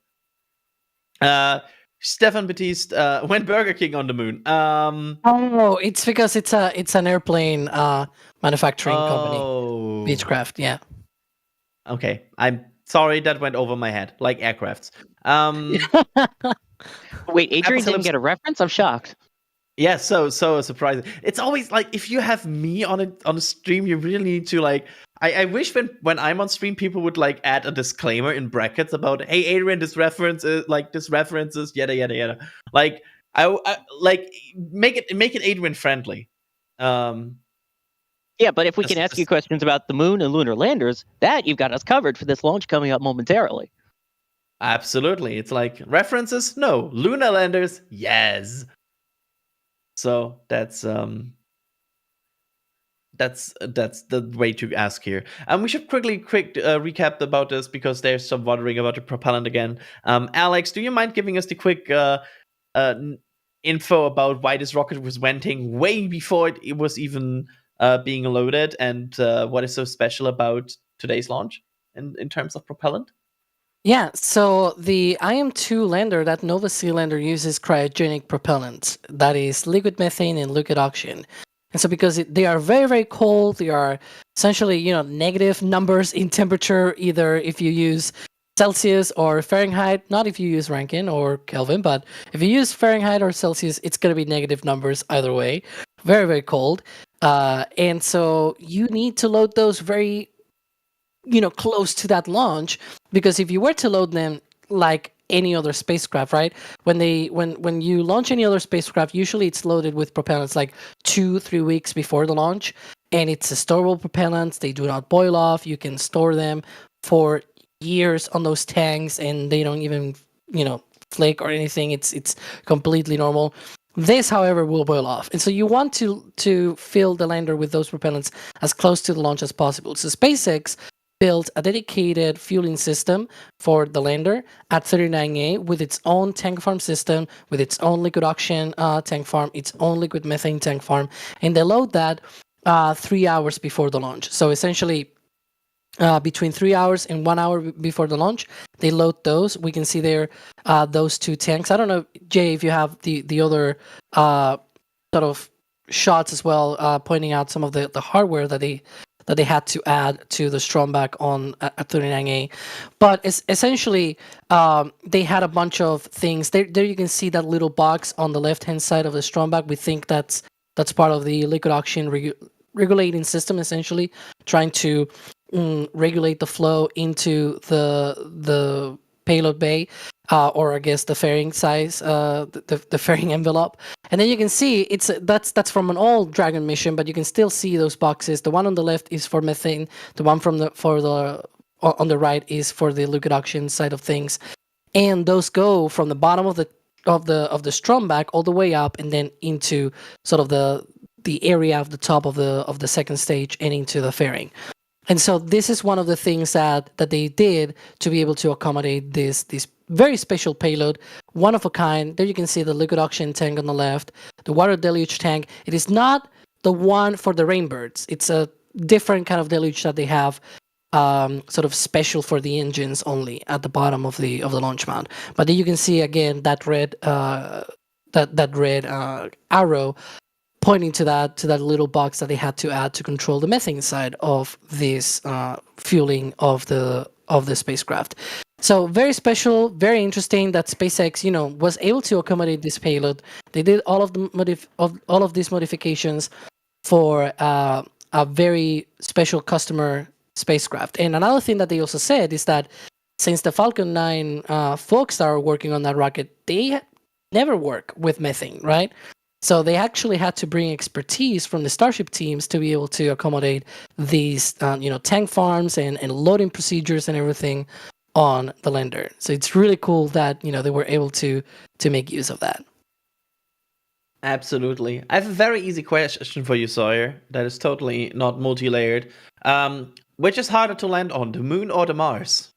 Stefan Batiste, when Burger King on the moon? Oh, it's because it's an airplane manufacturing company, Oh, Beechcraft. Yeah. okay. I'm sorry that went over my head, like aircrafts. Wait, Adrian didn't Apocalypse- get a reference? I'm shocked. Yeah, so surprising. It's always like if you have me on a stream, you really need to like. I wish when I'm on stream, people would like add a disclaimer in brackets about, hey, Adrian, this reference is yada yada yada. Like I like make it Adrian friendly. Yeah, but if we can ask you questions about the moon and lunar landers, that you've got us covered for this launch coming up momentarily. Absolutely, it's like references, no. Lunar landers, yes. So that's the way to ask here. We should quick recap about this because there's some wondering about the propellant again. Alex, do you mind giving us the quick info about why this rocket was venting way before it was even being loaded, and what is so special about today's launch in terms of propellant? Yeah, so the IM-2 lander, that Nova Sea lander, uses cryogenic propellant. That is liquid methane and liquid oxygen. And so because they are very, very cold, they are essentially, negative numbers in temperature, either if you use Celsius or Fahrenheit, not if you use Rankine or Kelvin, but if you use Fahrenheit or Celsius, it's going to be negative numbers either way. Very, very cold. And so you need to load those very close to that launch, because if you were to load them like any other spacecraft, right? When you launch any other spacecraft, usually it's loaded with propellants like 2-3 weeks before the launch, and it's a storable propellants. They do not boil off. You can store them for years on those tanks, and they don't even flake or anything. It's completely normal. This, however, will boil off, and so you want to fill the lander with those propellants as close to the launch as possible. So SpaceX built a dedicated fueling system for the lander at 39A with its own tank farm system, with its own liquid oxygen tank farm, its own liquid methane tank farm, and they load that 3 hours before the launch. So essentially, between 3 hours and 1 hour before the launch, they load those. We can see there those two tanks. I don't know, Jay, if you have the other sort of shots as well, pointing out some of the hardware that they had to add to the Stromback on at 39A. But essentially, they had a bunch of things. There you can see that little box on the left-hand side of the Stromback. We think that's part of the liquid oxygen regulating system, essentially, trying to regulate the flow into the payload bay, or I guess the fairing size, the fairing envelope. And then you can see that's from an old Dragon mission, but you can still see those boxes. The one on the left is for methane. The one on the right is for the liquid oxygen side of things. And those go from the bottom of the Stromback all the way up, and then into sort of the area of the top of the second stage and into the fairing. And so this is one of the things that they did to be able to accommodate this very special payload, one of a kind. There you can see the liquid oxygen tank on the left, the water deluge tank. It is not the one for the rainbirds. It's a different kind of deluge that they have, sort of special for the engines only at the bottom of the launch mount. But then you can see again that red that red arrow pointing to that little box that they had to add to control the methane side of this fueling of the spacecraft. So very special, very interesting that SpaceX, was able to accommodate this payload. They did all of these modifications for a very special customer spacecraft. And another thing that they also said is that since the Falcon 9 folks that are working on that rocket, they never work with methane, right? So they actually had to bring expertise from the Starship teams to be able to accommodate these, tank farms and loading procedures and everything on the lander. So it's really cool that they were able to make use of that. Absolutely. I have a very easy question for you, Sawyer. That is totally not multi-layered. Which is harder to land on, the moon or the Mars?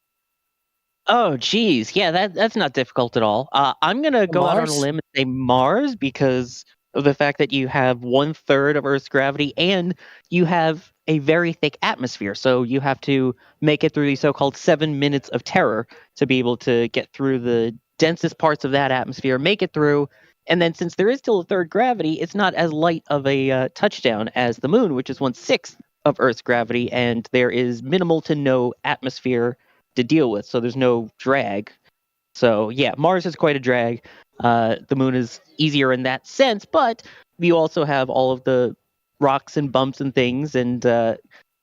Oh, geez. Yeah, that's not difficult at all. I'm going to go out on a Mars? limb and say Mars because of the fact that you have 1/3 of Earth's gravity and you have a very thick atmosphere. So you have to make it through the so-called 7 minutes of terror to be able to get through the densest parts of that atmosphere, make it through. And then since there is still a third gravity, it's not as light of a touchdown as the moon, which is 1/6 of Earth's gravity. And there is minimal to no atmosphere to deal with, so there's no drag. So yeah, Mars is quite a drag. The moon is easier in that sense, but you also have all of the rocks and bumps and things, and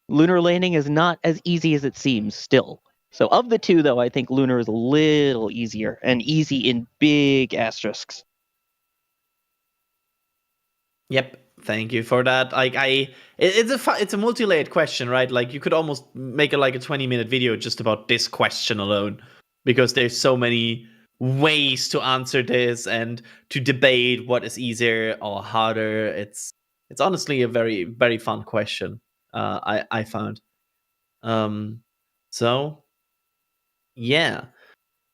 lunar landing is not as easy as it seems still. So of the two, though, I think lunar is a little easier, and easy in big asterisks. Yep. Thank you for that. It's a multi-layered question, right? Like you could almost make it like a 20-minute video just about this question alone, because there's so many ways to answer this and to debate what is easier or harder. It's honestly a very, very fun question. I found. So yeah.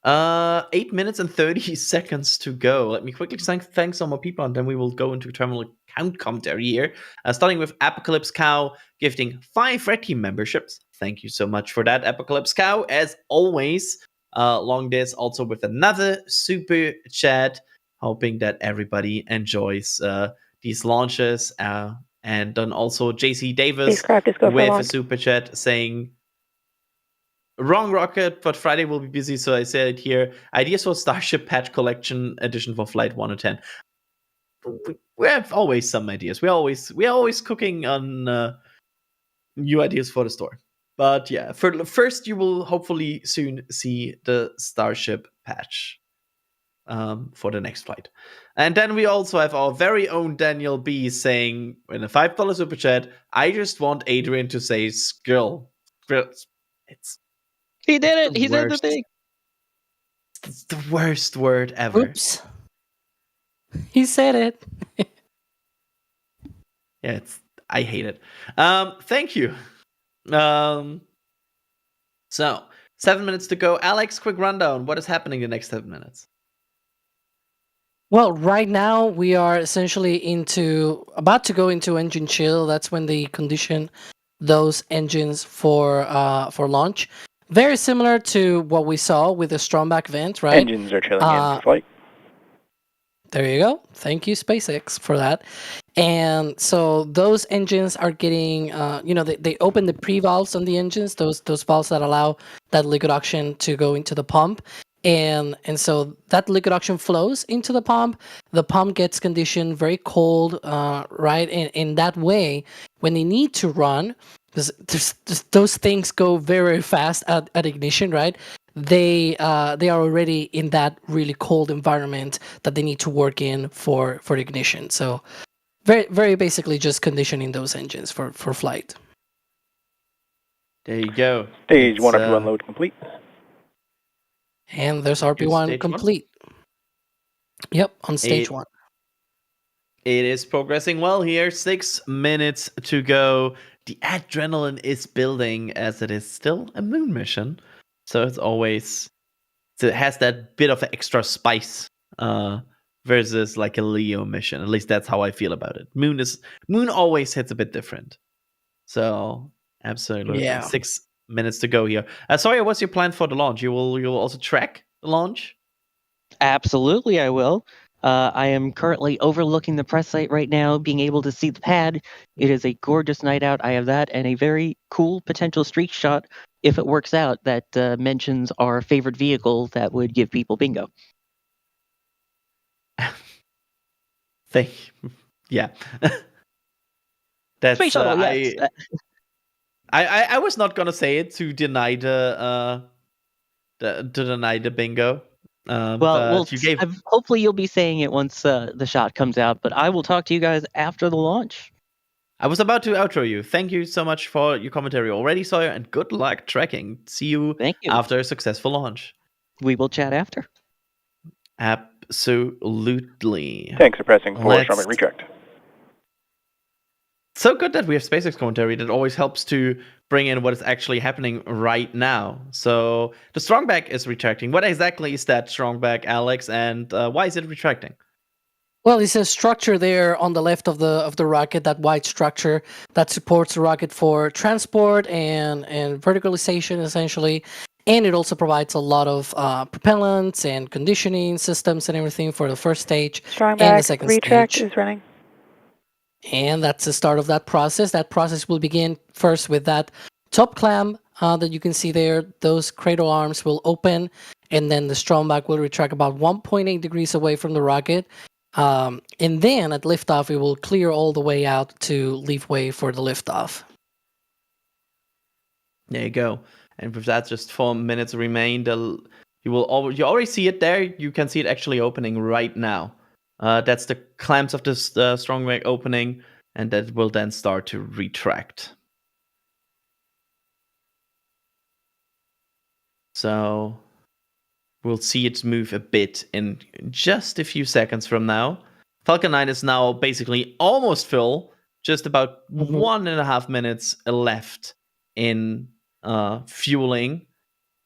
8 minutes and 30 seconds to go. Let me quickly thank some more people, and then we will go into terminal account commentary here. Starting with Apocalypse Cow, gifting 5 Red Team memberships. Thank you so much for that, Apocalypse Cow. As always, along this, also with another super chat, hoping that everybody enjoys these launches. And then also JC Davis with a super chat saying, wrong rocket, but Friday will be busy, so I said it here. Ideas for Starship Patch Collection Edition for Flight 1 to 10. We have always some ideas. We're always cooking on new ideas for the store. But yeah, first you will hopefully soon see the Starship patch for the next flight. And then we also have our very own Daniel B saying in a $5 super chat, I just want Adrian to say "skirl." He did it. He said the thing. It's the worst word ever. Oops. He said it. Yeah, I hate it. Thank you. So 7 minutes to go. Alex, quick rundown. What is happening in the next 7 minutes? Well, right now we are essentially about to go into engine chill. That's when they condition those engines for launch. Very similar to what we saw with the Stromback vent, right? Engines are chilling in for flight. There you go. Thank you, SpaceX, for that. And so those engines are getting, they open the pre-valves on the engines, those valves that allow that liquid oxygen to go into the pump. And so that liquid oxygen flows into the pump. The pump gets conditioned very cold, right? And in that way, when they need to run, because those things go very, very fast at ignition, right? They are already in that really cold environment that they need to work in for ignition. So very, very basically just conditioning those engines for flight. There you go. Stage 1 of run load complete. And there's RP1 complete. Yep, on stage 1. It is progressing well here. 6 minutes to go. The adrenaline is building as it is still a moon mission. So it has that bit of extra spice versus like a Leo mission. At least that's how I feel about it. Moon always hits a bit different. So absolutely. Yeah. 6 minutes to go here. Sorry, what's your plan for the launch? You will also track the launch? Absolutely, I will. I am currently overlooking the press site right now, being able to see the pad. It is a gorgeous night out. I have that and a very cool potential streak shot, if it works out, that mentions our favorite vehicle that would give people bingo. Yeah. That's Space shuttle, yes. I was not gonna say it to deny the bingo. Well, you gave... hopefully you'll be saying it once the shot comes out, but I will talk to you guys after the launch. I was about to outro you. Thank you so much for your commentary already, Sawyer, and good luck tracking. See you, after a successful launch. We will chat after. Absolutely. Thanks for pressing forward from retract. So good that we have SpaceX commentary. That always helps to bring in what is actually happening right now. So the strongback is retracting. What exactly is that strongback, Alex, and why is it retracting? Well, it's a structure there on the left of the rocket, that white structure that supports the rocket for transport and verticalization, essentially. And it also provides a lot of propellants and conditioning systems and everything for the first stage and the second retract stage. is running. And that's the start of that process. That process will begin first with that top clamp that you can see there. Those cradle arms will open, and then the strongback will retract about 1.8 degrees away from the rocket. And then at liftoff, it will clear all the way out to leave way for the liftoff. There you go. And with that, just 4 minutes remain. You already see it there. You can see it actually opening right now. That's the clamps of this strongback opening, and that will then start to retract. So we'll see it move a bit in just a few seconds from now. Falcon 9 is now basically almost full, just about 1.5 minutes left in fueling.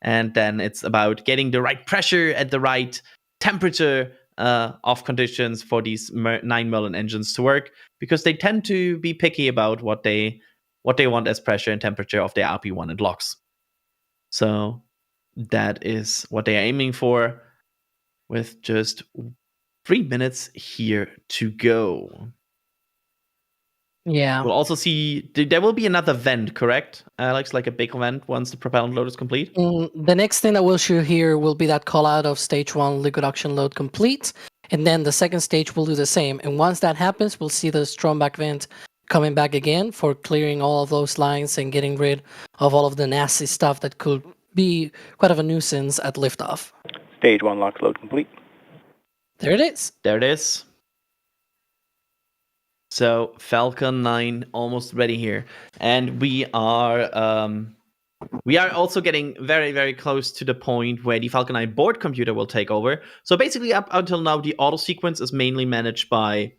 And then it's about getting the right pressure at the right temperature of conditions for these 9 Merlin engines to work, because they tend to be picky about what they want as pressure and temperature of their RP1 and LOX. So that is what they are aiming for, with just 3 minutes here to go. Yeah. We'll also see there will be another vent, correct, Alex? Like a big vent once the propellant load is complete? The next thing that we'll show here will be that call out of stage 1 liquid oxygen load complete. And then the second stage will do the same. And once that happens, we'll see the strongback vent coming back again for clearing all of those lines and getting rid of all of the nasty stuff that could be quite of a nuisance at liftoff. Stage 1 LOX load complete. There it is. There it is. So Falcon 9 almost ready here, and we are also getting very, very close to the point where the Falcon 9 board computer will take over. So basically, up until now, the auto sequence is mainly managed by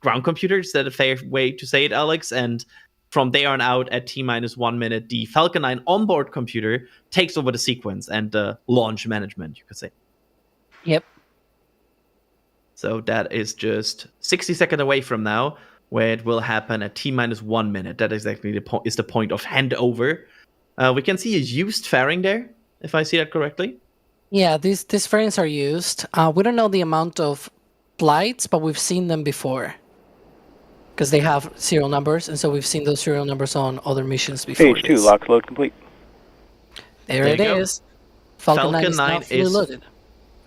ground computers. Is that a fair way to say it, Alex? And from there on out, at T-1 minute, the Falcon 9 onboard computer takes over the sequence and the launch management, you could say. Yep. So that is just 60 seconds away from now, where it will happen at T-1 minute. That is exactly the point of handover. We can see a used fairing there, if I see that correctly. Yeah, these fairings are used. We don't know the amount of flights, but we've seen them before. Because they have serial numbers, and so we've seen those serial numbers on other missions before. Stage 2 LOX load complete. There it is. Falcon 9 is now fully loaded.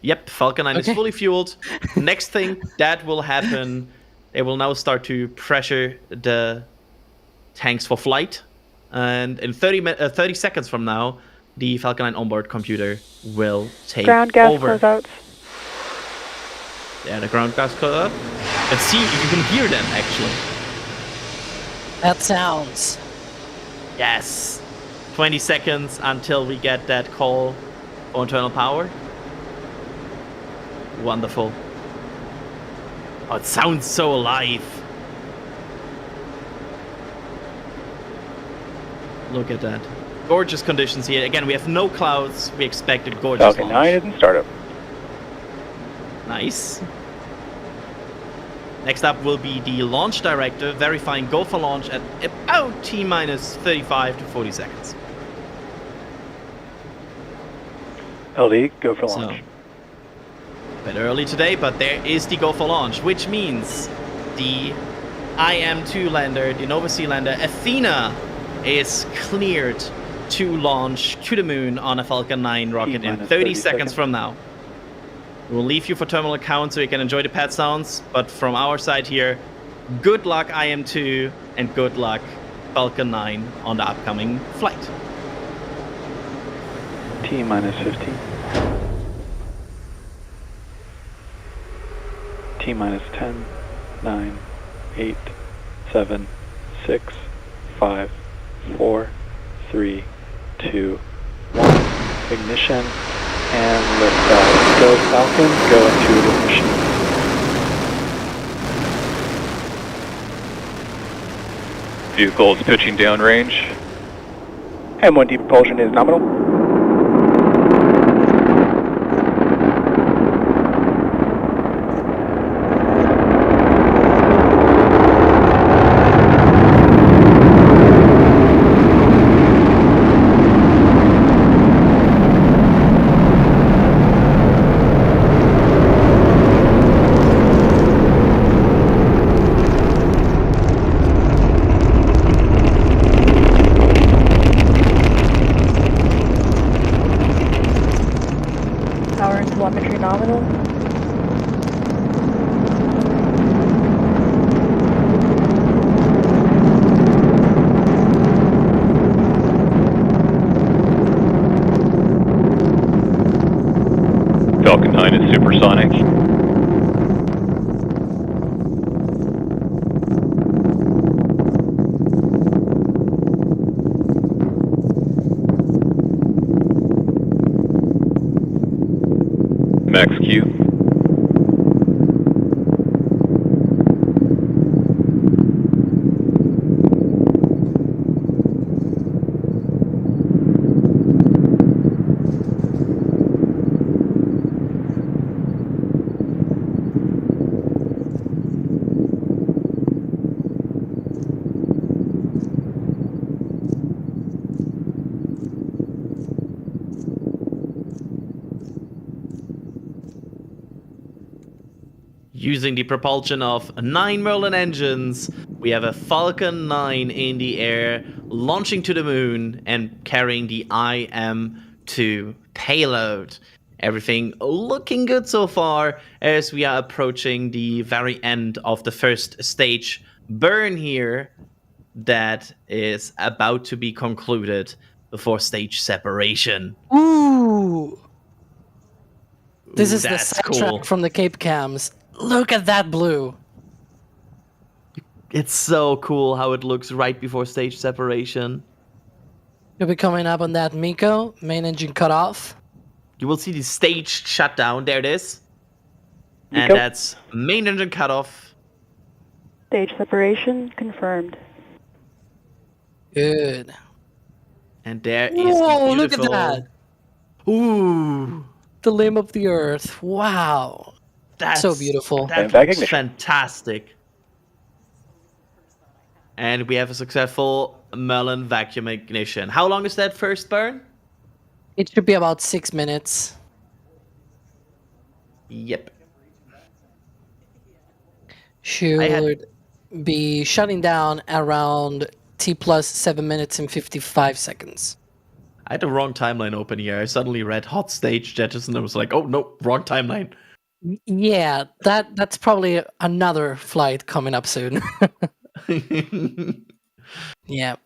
Yep, Falcon 9 is fully fueled. Next thing that will happen, they will now start to pressure the tanks for flight. And in 30 seconds from now, the Falcon 9 onboard computer will take ground gas over. closeouts. Yeah, the ground gas closeout. Let's see if you can hear them, actually. That sounds. Yes. 20 seconds until we get that call for internal power. Wonderful. Oh, it sounds so alive. Look at that. Gorgeous conditions here. Again, we have no clouds. We expected gorgeous Falcon launch. 9 is in startup. Nice. Next up will be the launch director verifying go for launch at about T-35 to 40 seconds. LD, go for launch. bit early today, but there is the go for launch, which means the IM-2 lander, the Nova C lander, Athena, is cleared to launch to the moon on a Falcon 9 rocket in 30 seconds from now. We'll leave you for terminal count so you can enjoy the pad sounds, but from our side here, good luck IM-2 and good luck Falcon 9 on the upcoming flight. T-minus 15. T-minus 10, 9, 8, 7, 6, 5, 4, 3, 2, 1. Ignition and liftoff. Go Falcon, go intuitive machine. Vehicle is pitching downrange. M1 propulsion is nominal. Power and telemetry nominal. Falcon 9 is supersonic. Max Q. Using the propulsion of 9 Merlin engines, we have a Falcon 9 in the air, launching to the moon and carrying the IM-2 payload. Everything looking good so far as we are approaching the very end of the first stage burn here that is about to be concluded before stage separation. Ooh! This is the That's soundtrack cool. from the Cape Cams. Look at that blue. It's so cool how it looks right before stage separation. You'll be coming up on that MECO, main engine cut off. You will see the stage shut down. There it is. And Nico? that's main engine cutoff. Stage separation confirmed. Good. And there is Whoa, the look at beautiful... that. Ooh. The limb of the earth. Wow. That's So beautiful. That Back looks ignition. fantastic. And we have a successful Merlin vacuum ignition. How long is that first burn? It should be about 6 minutes. Yep. Should be shutting down around T plus 7 minutes and 55 seconds. I had the wrong timeline open here. I suddenly read hot stage jettison and I was like, oh no, wrong timeline. Yeah, that's probably another flight coming up soon. Yeah.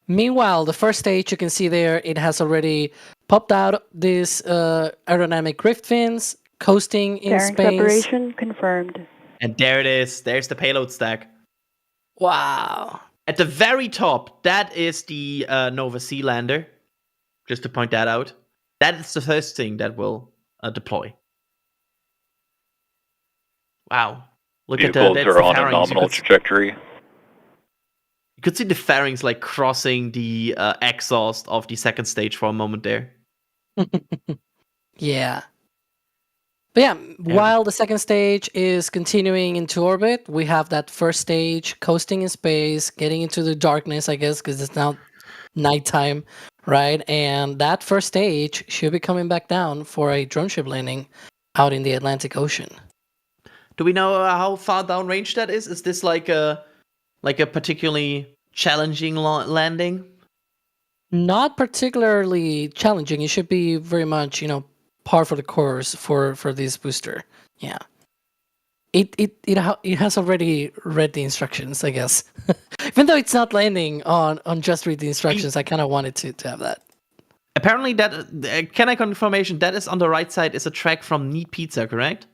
Meanwhile, the first stage you can see there, it has already popped out this aerodynamic drift fins, coasting in Bearing space. separation confirmed. And there it is. There's the payload stack. Wow. At the very top, that is the Nova C lander. Just to point that out. That is the first thing that will deploy. Wow. Look at Vehicles that's are the on a fairings. nominal trajectory. You could see the fairings like crossing the exhaust of the second stage for a moment there. Yeah. But yeah, while the second stage is continuing into orbit, we have that first stage coasting in space, getting into the darkness, I guess, because it's now nighttime, right? And that first stage should be coming back down for a drone ship landing out in the Atlantic Ocean. Do we know how far downrange that is? Is this like a particularly challenging landing? Not particularly challenging. It should be very much, par for the course for this booster. Yeah. It has already read the instructions, I guess. Even though it's not landing on just read the instructions, I kind of wanted to have that. Apparently, that can I confirmation that is on the right side is a track from Neat Pizza, correct?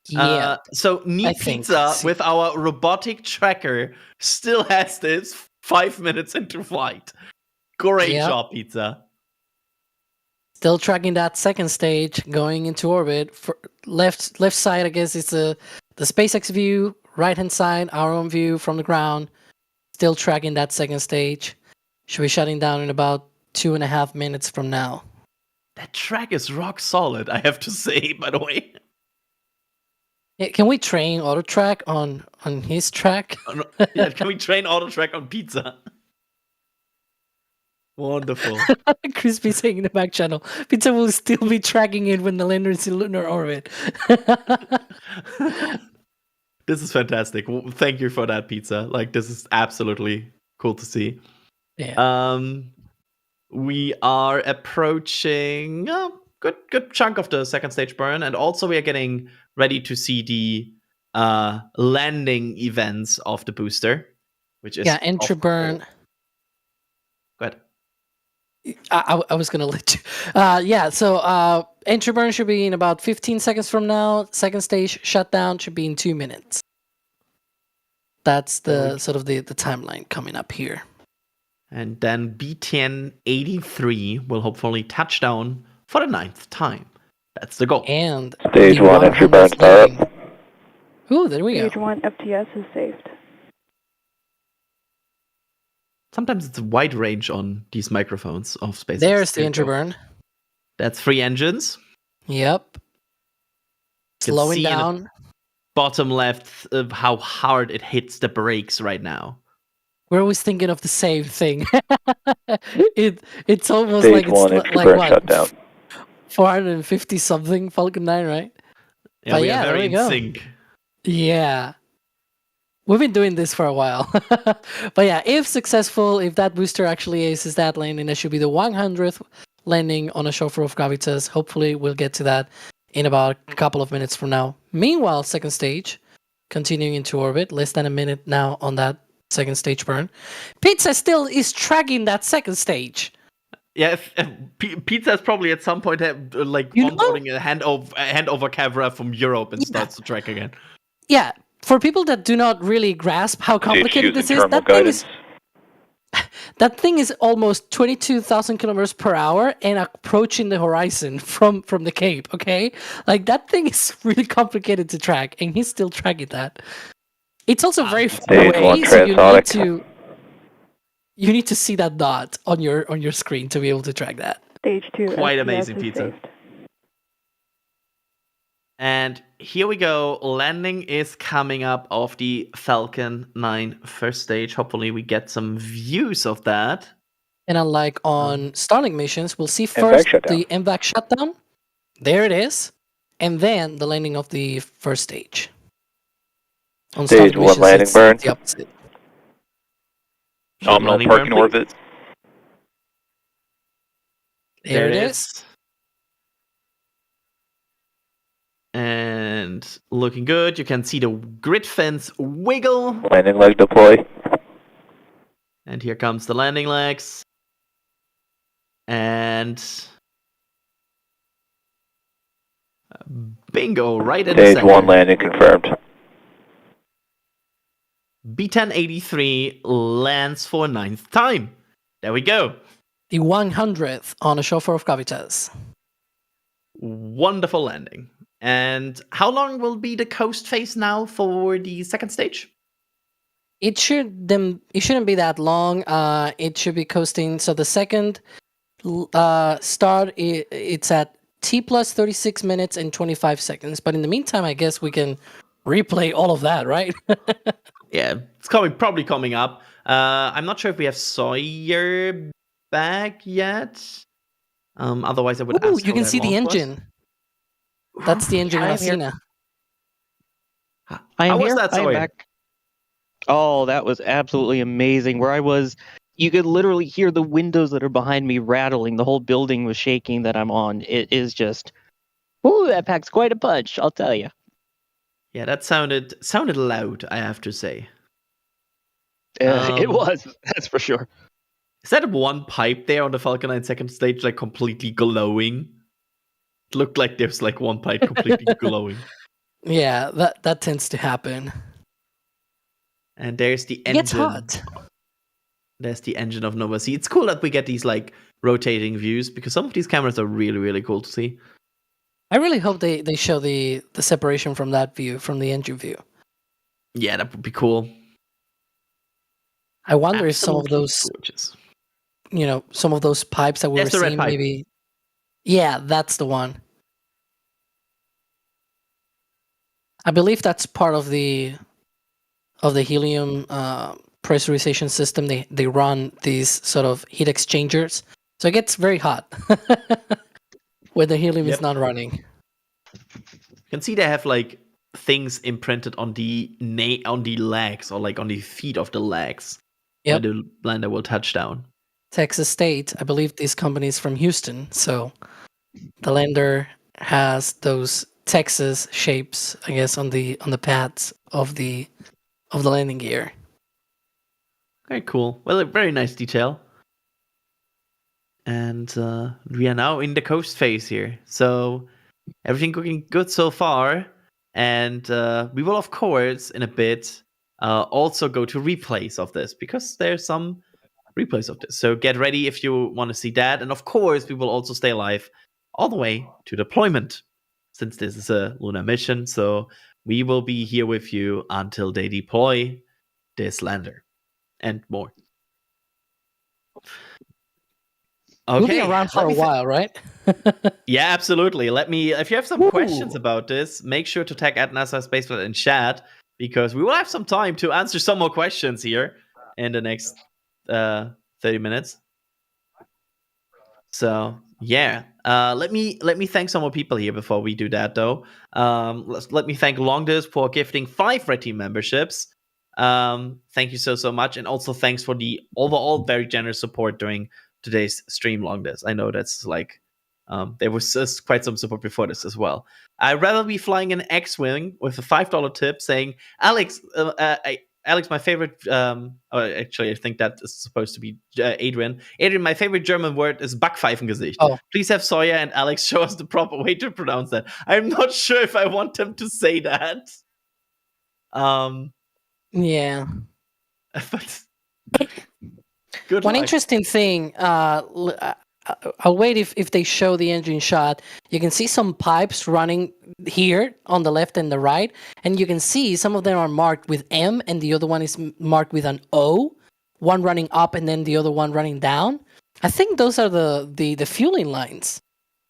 Yeah. So Neat Pizza with our robotic tracker still has this 5 minutes into flight. Great job, Pizza. Still tracking that second stage, going into orbit. For left side, I guess, is the SpaceX view. Right hand side, our own view from the ground. Still tracking that second stage. Should be shutting down in about 2.5 minutes from now. That track is rock solid, I have to say, by the way. Yeah, can we train AutoTrack on his track? Yeah, can we train AutoTrack on Pizza? Wonderful. Crispy saying in the back channel, Pizza will still be tracking it when the lander is in lunar orbit. This is fantastic. Thank you for that, Pizza. Like, this is absolutely cool to see. Yeah. We are approaching a good chunk of the second stage burn, and also we are getting ready to see the landing events of the booster, which is entry burn. Go ahead. I was gonna let you. So entry burn should be in about 15 seconds from now. Second stage shutdown should be in 2 minutes. That's the sort of the timeline coming up here. And then B1083 will hopefully touch down for the 9th time. That's the goal. And Stage 1 entry burn start. Ooh, there we go. Stage 1 FTS is saved. Sometimes it's a wide range on these microphones of SpaceX. There's the entry burn. That's 3 engines. Yep. Slowing down. Bottom left of how hard it hits the brakes right now. We're always thinking of the same thing. It's almost Stage like it's 1 entry like burn what? shutdown. 450 something Falcon 9, right? Yeah, But we yeah, are there very we in go. sync. Yeah. We've been doing this for a while. But yeah, if successful, if that booster actually aces that landing, that should be the 100th landing on a chauffeur of gravitas. Hopefully, we'll get to that in about a couple of minutes from now. Meanwhile, second stage, continuing into orbit, less than a minute now on that second stage burn. Pizza still is tracking that second stage. Yeah, Pizza is probably at some point onboarding a handover camera from Europe and starts to track again. Yeah, for people that do not really grasp how complicated this is, that thing is almost 22,000 kilometers per hour and approaching the horizon from the Cape, okay? Like, that thing is really complicated to track, and he's still tracking that. It's also very far away, so you need to see that dot on your screen to be able to track that. Stage 2 Quite FTS amazing, is Pizza. saved. And here we go. Landing is coming up of the Falcon 9 first stage. Hopefully we get some views of that. And unlike on Starlink missions, we'll see first the MVAC shutdown. There it is. And then the landing of the first stage. On Stage Starlink 1 missions, landing it's burn. the opposite. Nominal Landing parking burn, please. orbit. There it is. And looking good. You can see the grid fence wiggle. Landing leg deploy. And here comes the landing legs. And bingo, right in the Stage center. 1 landing confirmed. B1083 lands for 9th time. There we go. The 100th on a chauffeur of gravitas. Wonderful landing. And how long will be the coast phase now for the second stage? It shouldn't be that long. It should be coasting. So the second start, it's at T plus 36 minutes and 25 seconds. But in the meantime, I guess we can replay all of that, right? Yeah, it's probably coming up. I'm not sure if we have Sawyer back yet. Otherwise, I would ask. You can see the engine. That's the engine I of am here. Athena. I am How was here. that, I am Sawyer? back. Oh, that was absolutely amazing. Where I was, you could literally hear the windows that are behind me rattling. The whole building was shaking that I'm on. It is just, ooh, that packs quite a punch, I'll tell you. Yeah, that sounded loud, I have to say. It was, that's for sure. Is that one pipe there on the Falcon 9 second stage like completely glowing? It looked like there's like one pipe completely glowing. Yeah, that tends to happen. And there's the It gets engine. hot. There's the engine of Nova C. It's cool that we get these like rotating views because some of these cameras are really, really cool to see. I really hope they show the separation from that view, from the engine view. Yeah, that would be cool. I wonder if some of Absolutely those, gorgeous. some of those pipes that we That's were the red seeing, pipe. maybe. Yeah, that's the one. I believe that's part of the helium pressurization system. They run these sort of heat exchangers, so it gets very hot when the helium is not running. You can see they have like things imprinted on the legs or like on the feet of the legs Yep. where the lander will touch down. Texas State, I believe this company is from Houston, so the lander has those Texas shapes, I guess, on the pads of the landing gear. Very cool. Well, a very nice detail. And we are now in the coast phase here. So everything looking good so far. And we will, of course, in a bit, also go to replays of this because there's some replays of this. So get ready if you want to see that. And of course, we will also stay alive all the way to deployment since this is a lunar mission. So we will be here with you until they deploy this lander and more. Okay. We'll be around for a while, right? Yeah, absolutely. If you have some questions about this, make sure to tag at NASASpaceflight in chat because we will have some time to answer some more questions here in the next 30 minutes. So yeah, let me thank some more people here before we do that though. Let me thank Longdis for gifting 5 Red Team memberships. Thank you so much, and also thanks for the overall very generous support during today's stream, Longdis. I know that's like there was quite some support before this as well. I'd rather be flying an X-wing with a $5 tip saying, Alex, my favorite. Actually, I think that is supposed to be Adrian. Adrian, my favorite German word is Backpfeifengesicht. Oh. Please have Sawyer and Alex show us the proper way to pronounce that. I'm not sure if I want them to say that. Yeah. But good One luck. interesting thing, I'll wait if they show the engine shot. You can see some pipes running here on the left and the right, and you can see some of them are marked with M and the other one is marked with an O, one running up and then the other one running down. I think those are the fueling lines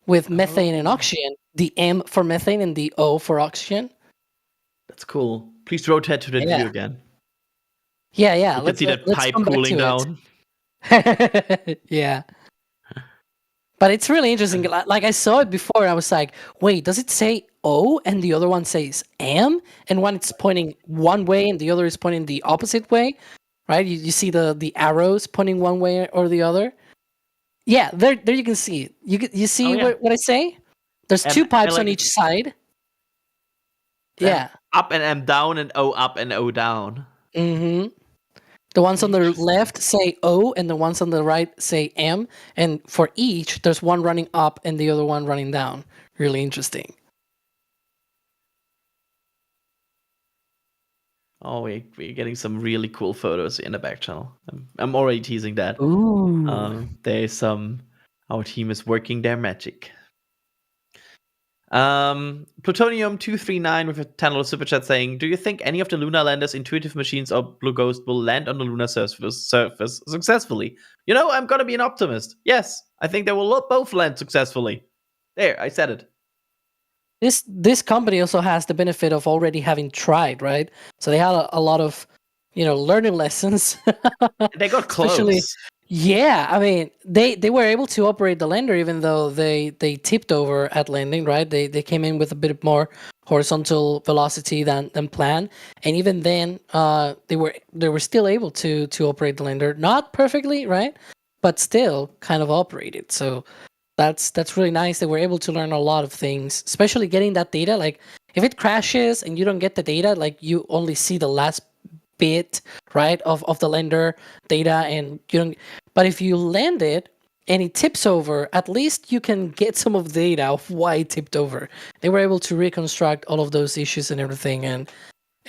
with methane and oxygen, the M for methane and the O for oxygen. That's cool. Please rotate to the Yeah. view again. Yeah. You can see that pipe come back cooling to down. it. Yeah. But it's really interesting. Like I saw it before, and I was like, "Wait, does it say O and the other one says M? And one is pointing one way and the other is pointing the opposite way, right? You see the arrows pointing one way or the other. Yeah, there you can see it. You see what I say? There's 2 pipes on each side. Yeah. Up and M down and O up and O down. Mm-hmm. The ones on the left say O and the ones on the right say M. And for each, there's one running up and the other one running down. Really interesting. Oh, we're getting some really cool photos in the back channel. I'm already teasing that. Ooh. There's some. Our team is working their magic. Plutonium 239 with a $10 super chat saying, "Do you think any of the lunar landers, Intuitive Machines or Blue Ghost, will land on the lunar surface successfully? You know, I'm gonna be an optimist. Yes, I think they will both land successfully. There, I said it. This company also has the benefit of already having tried, right? So they had a lot of, learning lessons. They got close. Yeah, I mean, they were able to operate the lander even though they tipped over at landing, right? They came in with a bit more horizontal velocity than planned, and even then, they were still able to operate the lander, not perfectly, right? But still kind of operated. So that's really nice. They were able to learn a lot of things, especially getting that data. Like if it crashes and you don't get the data, like you only see the last bit, right, of the lander data, and you don't. But if you land it and it tips over, at least you can get some of the data of why it tipped over. They were able to reconstruct all of those issues and everything, and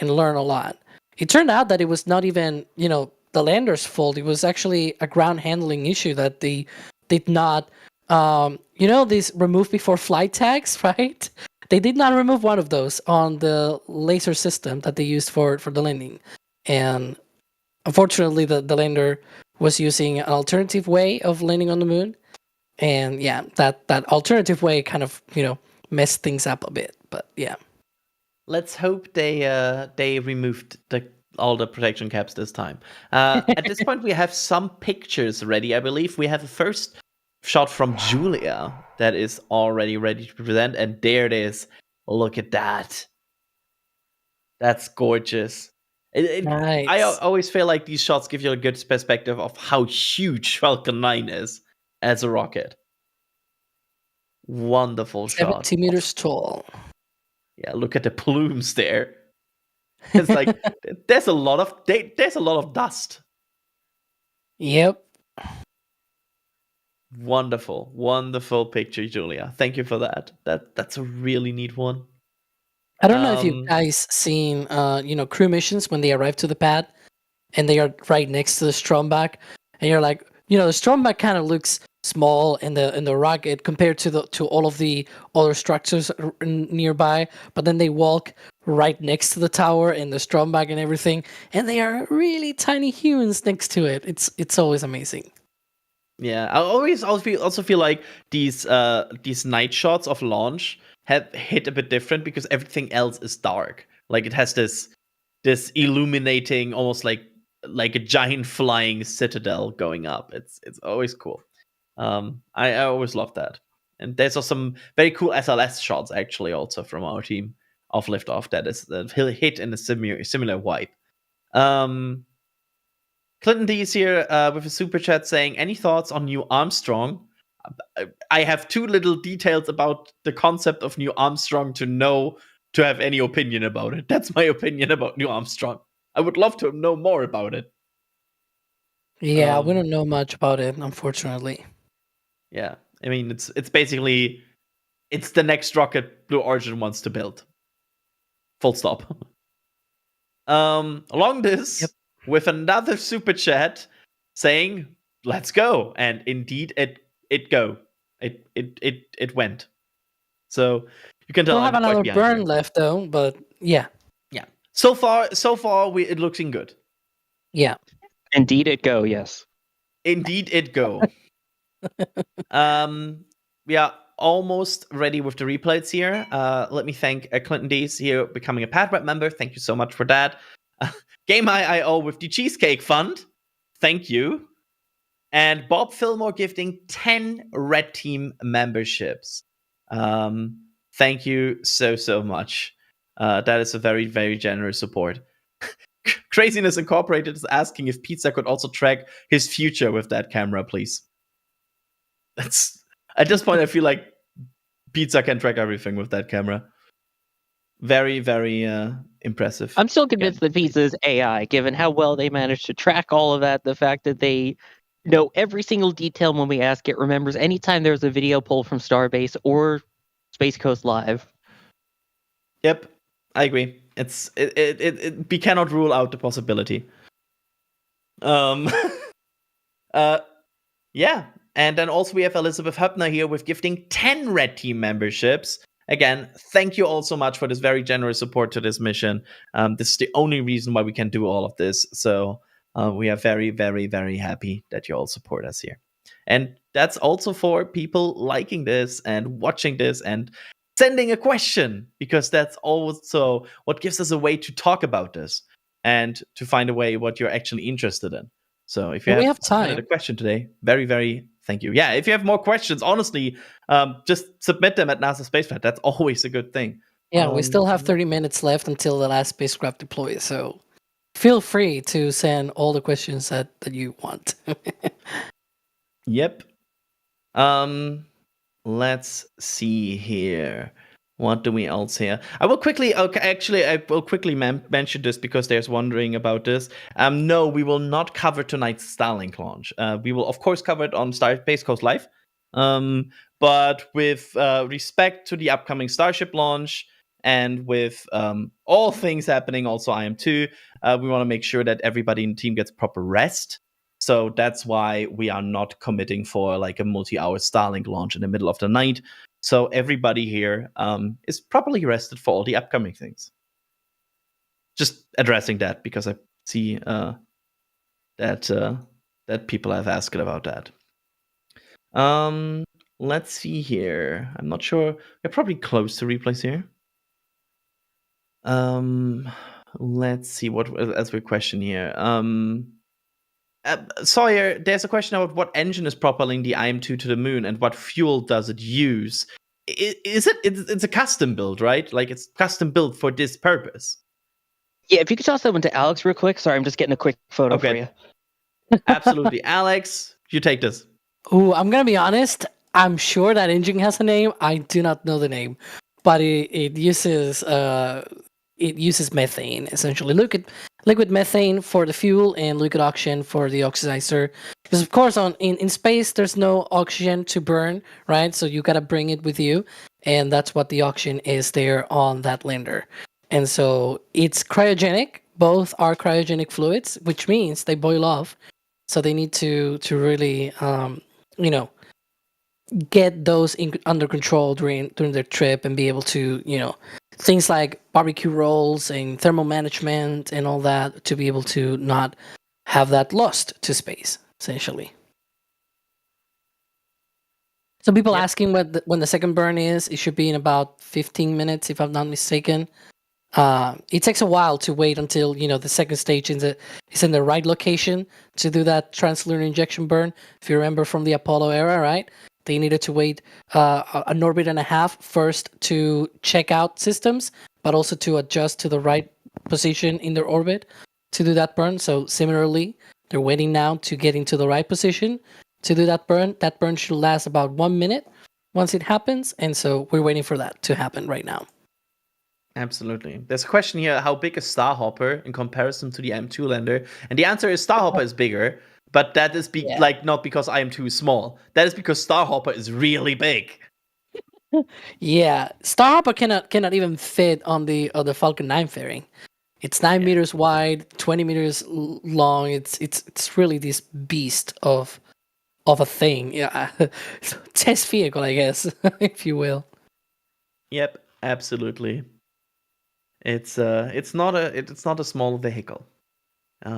learn a lot. It turned out that it was not even the lander's fault. It was actually a ground handling issue that they did not these remove before flight tags, right? They did not remove one of those on the laser system that they used for the landing. And unfortunately, the lander was using an alternative way of landing on the moon. And yeah, that alternative way kind of, messed things up a bit. But yeah. Let's hope they removed all the protection caps this time. At this point, we have some pictures ready. I believe we have a first shot from Julia that is already ready to present. And there it is. Look at that. That's gorgeous. Nice. I always feel like these shots give you a good perspective of how huge Falcon 9 is as a rocket. Wonderful shot. 70 meters tall. Yeah, look at the plumes there. It's like there's a lot of dust. Yep. Wonderful picture, Julia. Thank you for that. That's a really neat one. I don't know if you guys seen crew missions when they arrive to the pad and they are right next to the Stromback, and you're like, the Stromback kind of looks small in the rocket compared to all of the other structures nearby, but then they walk right next to the tower and the Stromback and everything, and they are really tiny humans next to it. It's always amazing. Yeah, I also feel like these night shots of launch have hit a bit different because everything else is dark. Like it has this illuminating, almost like a giant flying citadel going up. It's always cool. I always love that. And there's also some very cool SLS shots actually also from our team of liftoff that hit in a similar wipe. Clinton D is here with a super chat saying, any thoughts on New Armstrong? I have too little details about the concept of New Armstrong to have any opinion about it. That's my opinion about New Armstrong. I would love to know more about it. Yeah, we don't know much about it, unfortunately. Yeah, I mean, it's basically it's the next rocket Blue Origin wants to build. Full stop. Along this, with another super chat saying, "Let's go," and indeed it went. So you can tell. We'll have another burn left though, but yeah. Yeah. So far, it looking good. Yeah. Indeed it go, yes. Indeed it go. We are almost ready with the replays here. Let me thank Clinton D's here becoming a PadRep member. Thank you so much for that. Game IO with the Cheesecake Fund. Thank you. And Bob Fillmore gifting 10 Red Team memberships. Thank you so much. That is a very, very generous support. Craziness Incorporated is asking if Pizza could also track his future with that camera, please. That's at this point, I feel like Pizza can track everything with that camera. Very, very impressive. I'm still convinced that Pizza is AI, given how well they managed to track all of that. The fact that they know every single detail when we ask it, remembers anytime there's a video pulled from Starbase or Space Coast Live. Yep, I agree. We cannot rule out the possibility. Yeah. And then also we have Elizabeth Hübner here with gifting 10 Red Team memberships. Again, thank you all so much for this very generous support to this mission. This is the only reason why we can do all of this. So we are very, very, very happy that you all support us here. And that's also for people liking this and watching this and sending a question, because that's also what gives us a way to talk about this and to find a way what you're actually interested in. So if you We have have time. submitted a question today, very, very thank you. Yeah, if you have more questions, honestly, just submit them at NASASpaceflight. That's always a good thing. Yeah, we still have 30 minutes left until the last spacecraft deploys, so feel free to send all the questions that you want. Yep. Let's see here. What do we else here? I will quickly. Okay, actually, I will quickly mention this because there's wondering about this. No, we will not cover tonight's Starlink launch. We will, of course, cover it on Starbase Coast Live. But with respect to the upcoming Starship launch and with all things happening, also IM-2, we want to make sure that everybody in the team gets proper rest. So that's why we are not committing for like a multi-hour Starlink launch in the middle of the night. So everybody here is properly rested for all the upcoming things. Just addressing that because I see that people have asked about that. Let's see here. I'm not sure. We're probably close to replays here. Let's see what as we question here. Sawyer, there's a question about what engine is propelling the IM-2 to the moon and what fuel does it use. It's a custom build, right? Like it's custom built for this purpose. Yeah, if you could toss that one to Alex real quick. Sorry, I'm just getting a quick photo for you. Absolutely. Alex, you take this. Ooh, I'm gonna be honest. I'm sure that engine has a name. I do not know the name, but it uses methane essentially. Liquid methane for the fuel and liquid oxygen for the oxidizer. Because of course, in space there's no oxygen to burn, right? So you gotta bring it with you, and that's what the oxygen is there on that lander. And so it's cryogenic. Both are cryogenic fluids, which means they boil off. So they need to really get those under control during their trip and be able to things like barbecue rolls and thermal management and all that to be able to not have that lost to space, essentially. So people asking when the second burn is, it should be in about 15 minutes, if I'm not mistaken. It takes a while to wait until the second stage is in the right location to do that translunar injection burn. If you remember from the Apollo era, right? They needed to wait an orbit and a half first to check out systems, but also to adjust to the right position in their orbit to do that burn. So similarly, they're waiting now to get into the right position to do that burn. That burn should last about 1 minute once it happens, and so we're waiting for that to happen right now. Absolutely. There's a question here, how big is Starhopper in comparison to the IM-2 lander? And the answer is Starhopper is bigger, but that is not because IM-2 is small. That is because Starhopper is really big. Yeah, Starhopper cannot even fit on the Falcon 9 fairing. It's 9 meters wide, 20 meters long. It's really this beast of a thing. Yeah, test vehicle, I guess, if you will. Yep, absolutely. It's not a small vehicle.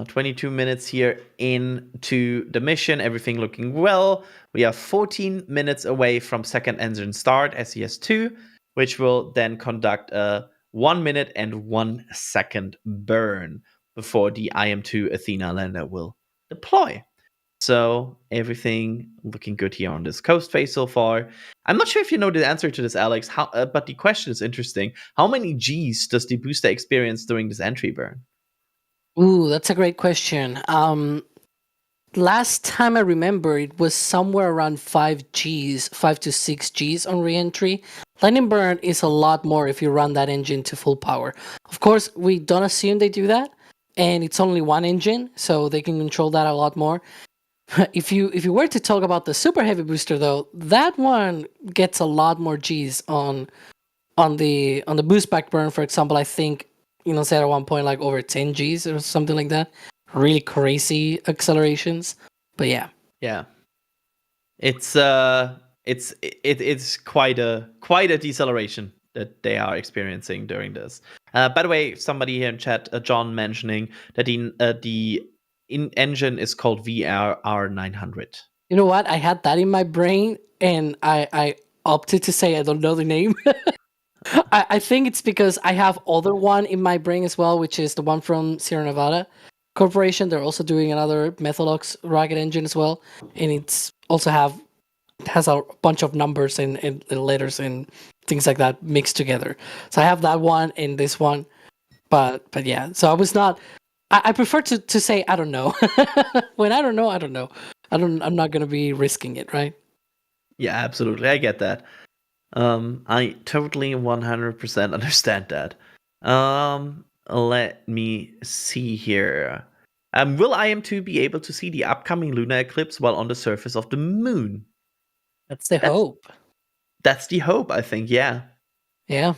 22 minutes here into the mission, everything looking well. We are 14 minutes away from second engine start, SES-2, which will then conduct a 1 minute and 1 second burn before the IM-2 Athena lander will deploy. So everything looking good here on this coast phase so far. I'm not sure if you know the answer to this, Alex, but the question is interesting. How many Gs does the booster experience during this entry burn? Ooh, that's a great question. Last time I remember, it was somewhere around 5 to 6 Gs on reentry. Lightning burn is a lot more if you run that engine to full power. Of course, we don't assume they do that, and it's only one engine, so they can control that a lot more. If you were to talk about the super heavy booster, though, that one gets a lot more Gs on the boost back burn. For example, I think said at one point like over 10 Gs or something like that. Really crazy accelerations, but yeah, it's quite a deceleration that they are experiencing during this. By the way, somebody here in chat, John, mentioning that the engine is called VRR900. You know what? I had that in my brain, and I opted to say I don't know the name. I think it's because I have other one in my brain as well, which is the one from Sierra Nevada Corporation. They're also doing another Methalox rocket engine as well, and it's also has a bunch of numbers and letters and things like that mixed together. So I have that one and this one, but yeah. So I was not. I prefer to say I don't know. When I don't know, I don't know. I'm not gonna be risking it, right? Yeah, absolutely. I get that. I totally 100% understand that. Let me see here. Will IM-2 be able to see the upcoming lunar eclipse while on the surface of the moon? That's the hope. That's the hope, I think. Yeah. Yeah.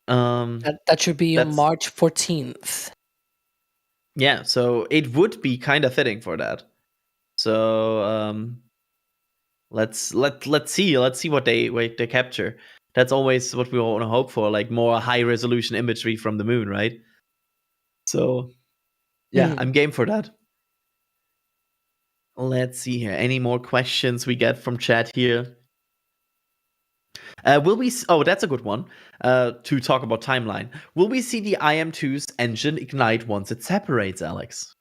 That should be on March 14th. Yeah, so it would be kind of fitting for that. So let's see what they capture. That's always what we want to hope for, like more high resolution imagery from the moon, right? So yeah, I'm game for that. Let's see here. Any more questions we get from chat here? Will we? Oh, that's a good one. To talk about timeline. Will we see the IM-2's engine ignite once it separates, Alex?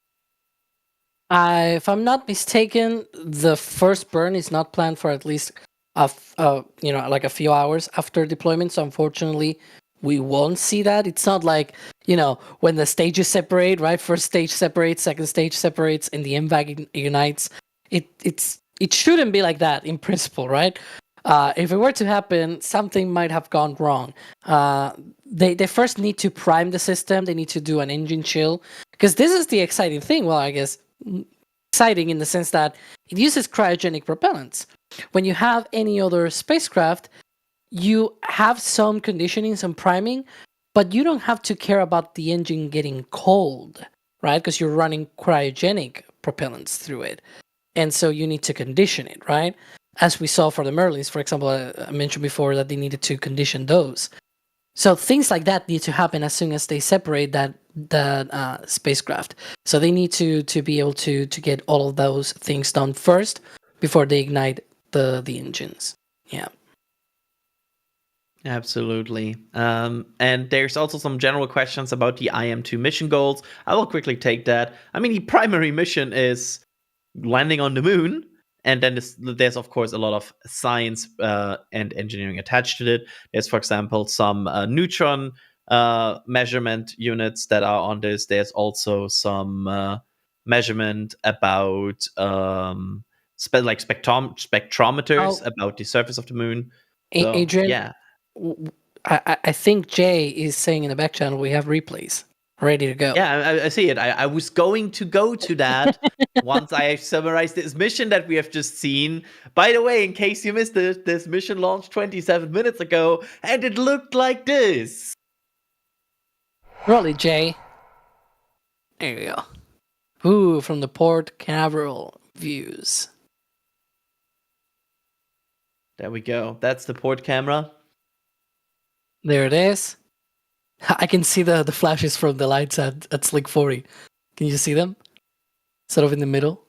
If I'm not mistaken, the first burn is not planned for at least like a few hours after deployment. So unfortunately, we won't see that. It's not like when the stages separate, right? First stage separates, second stage separates, and the MVAC ignites. It shouldn't be like that in principle, right? If it were to happen, something might have gone wrong. They first need to prime the system. They need to do an engine chill, because this is the exciting thing. Well, I guess exciting in the sense that it uses cryogenic propellants. When you have any other spacecraft, you have some conditioning, some priming, but you don't have to care about the engine getting cold, right? Because you're running cryogenic propellants through it. And so you need to condition it, right? As we saw for the Merlins, for example, I mentioned before that they needed to condition those. So things like that need to happen as soon as they separate that spacecraft. So they need to be able to get all of those things done first before they ignite the engines. Yeah. Absolutely. And there's also some general questions about the IM-2 mission goals. I will quickly take that. I mean, the primary mission is landing on the moon. And then there's, of course, a lot of science and engineering attached to it. There's, for example, some neutron measurement units that are on this. There's also some measurement about spectrometers about the surface of the moon. So, Adrian, yeah. I think Jay is saying in the back channel we have replays ready to go. Yeah, I see it. I was going to go to that once I summarized this mission that we have just seen. By the way, in case you missed it, this mission launched 27 minutes ago, and it looked like this. Roll it, Jay. There you go. Ooh, from the Port Canaveral views. There we go. That's the port camera. There it is. I can see the flashes from the lights at Slick 40. Can you see them? Sort of in the middle.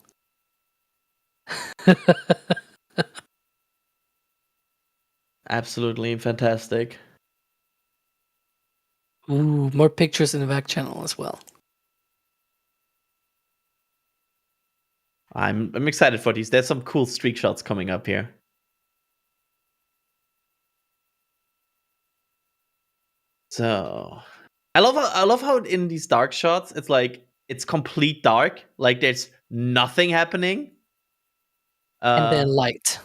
Absolutely fantastic. Ooh, more pictures in the back channel as well. I'm excited for these. There's some cool streak shots coming up here. So I love how in these dark shots it's like it's complete dark, like there's nothing happening. And then light.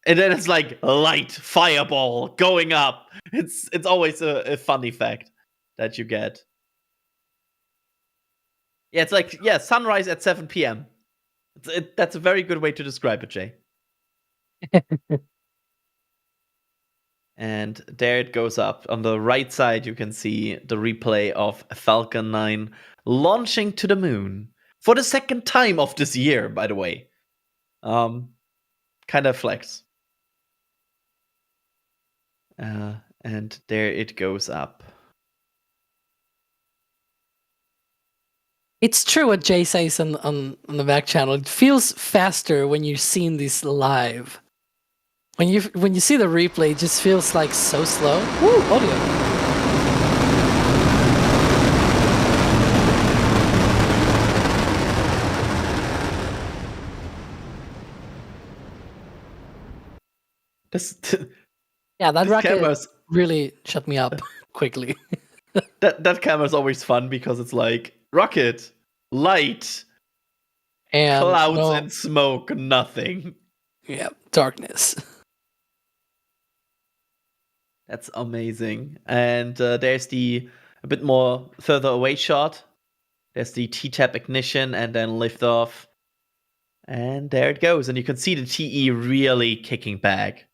And then it's like light, fireball going up. It's always a fun effect that you get. Yeah, it's like sunrise at 7 p.m. That's a very good way to describe it, Jay. And there it goes up. On the right side, you can see the replay of Falcon 9 launching to the moon for the second time of this year, by the way. Kind of flex. And there it goes up. It's true what Jay says on the back channel. It feels faster when you're seeing this live. When you see the replay, it just feels like so slow. Woo, audio. This, Yeah, that this rocket camera's really shut me up quickly. that camera's always fun because it's like rocket, light, And clouds no, and smoke, nothing. yeah, darkness. That's amazing. And there's the a bit more further away shot. There's the T-tap ignition and then liftoff. And there it goes. And you can see the TE really kicking back.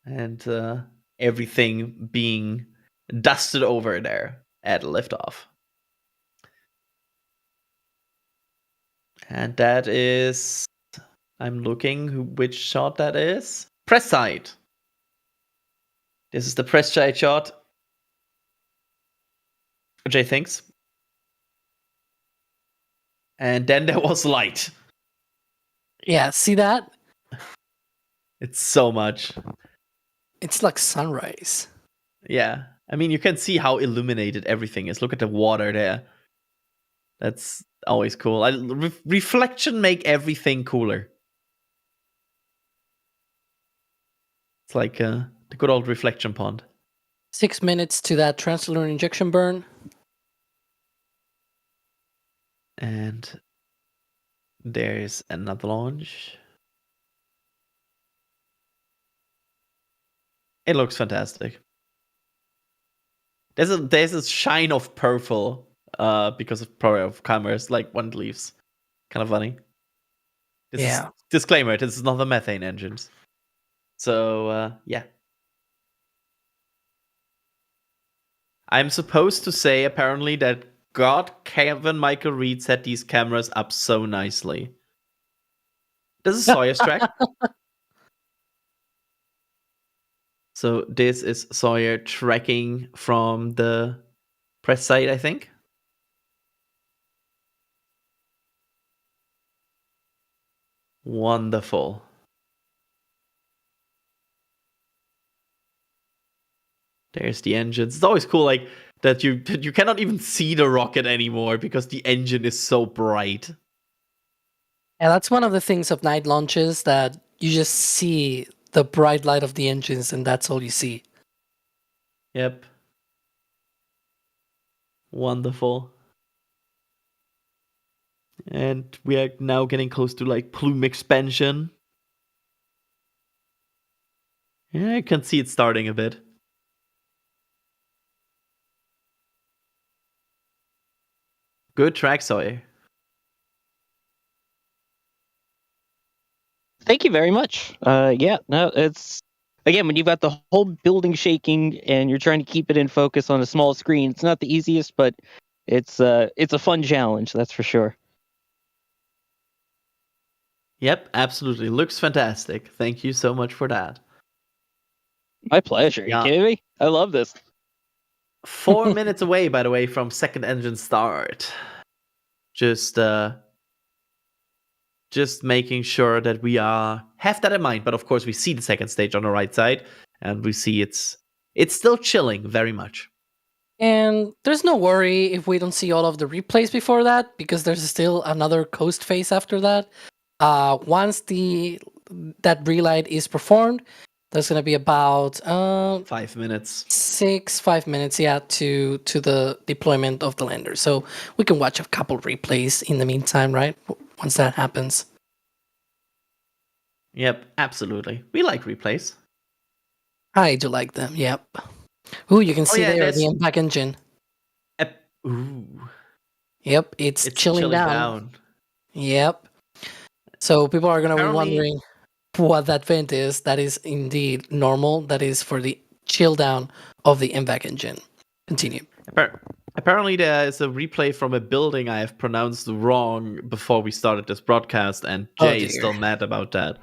And everything being dusted over there at liftoff. And that is... I'm looking which shot that is. Press side. This is the press side shot. Jay thinks. And then there was light. Yeah, see that? It's so much. It's like sunrise. Yeah. I mean, you can see how illuminated everything is. Look at the water there. That's always cool. Reflection make everything cooler. It's like the good old reflection pond. 6 minutes to that translunar injection burn. And there's another launch. It looks fantastic. There's a shine of purple because of probably of cameras, like when it leaves. Kind of funny. Yeah. Disclaimer, this is not the methane engines. So yeah. I'm supposed to say apparently that God Kevin Michael Reed set these cameras up so nicely. This is Sawyer's track. So this is Sawyer tracking from the press site, I think. Wonderful. There's the engines. It's always cool, like that you cannot even see the rocket anymore because the engine is so bright. Yeah, that's one of the things of night launches, that you just see the bright light of the engines and that's all you see. Yep. Wonderful. And we are now getting close to like plume expansion. Yeah, I can see it starting a bit. Good track, Sawyer. Thank you very much. Yeah, no, it's again when you've got the whole building shaking and you're trying to keep it in focus on a small screen. It's not the easiest, but it's a fun challenge, that's for sure. Yep, absolutely. Looks fantastic. Thank you so much for that. My pleasure. Yeah. You kidding me? I love this. 4 minutes away, by the way, from second engine start. Just making sure that we have that in mind. But of course, we see the second stage on the right side, and we see it's still chilling very much. And there's no worry if we don't see all of the replays before that, because there's still another coast phase after that. Once that relight is performed, there's going to be about 5 minutes. 5 minutes, yeah, to the deployment of the lander. So we can watch a couple replays in the meantime, right? Once that happens. Yep, absolutely. We like replays. I do like them, yep. Ooh, you can see there the impact engine. Ooh. Yep, it's chilling down. Yep. So people are going to be wondering what that vent is. That is indeed normal. That is for the chill down of the MVAC engine. Continue. Apparently there is a replay from a building I have pronounced wrong before we started this broadcast, and Jay is still mad about that.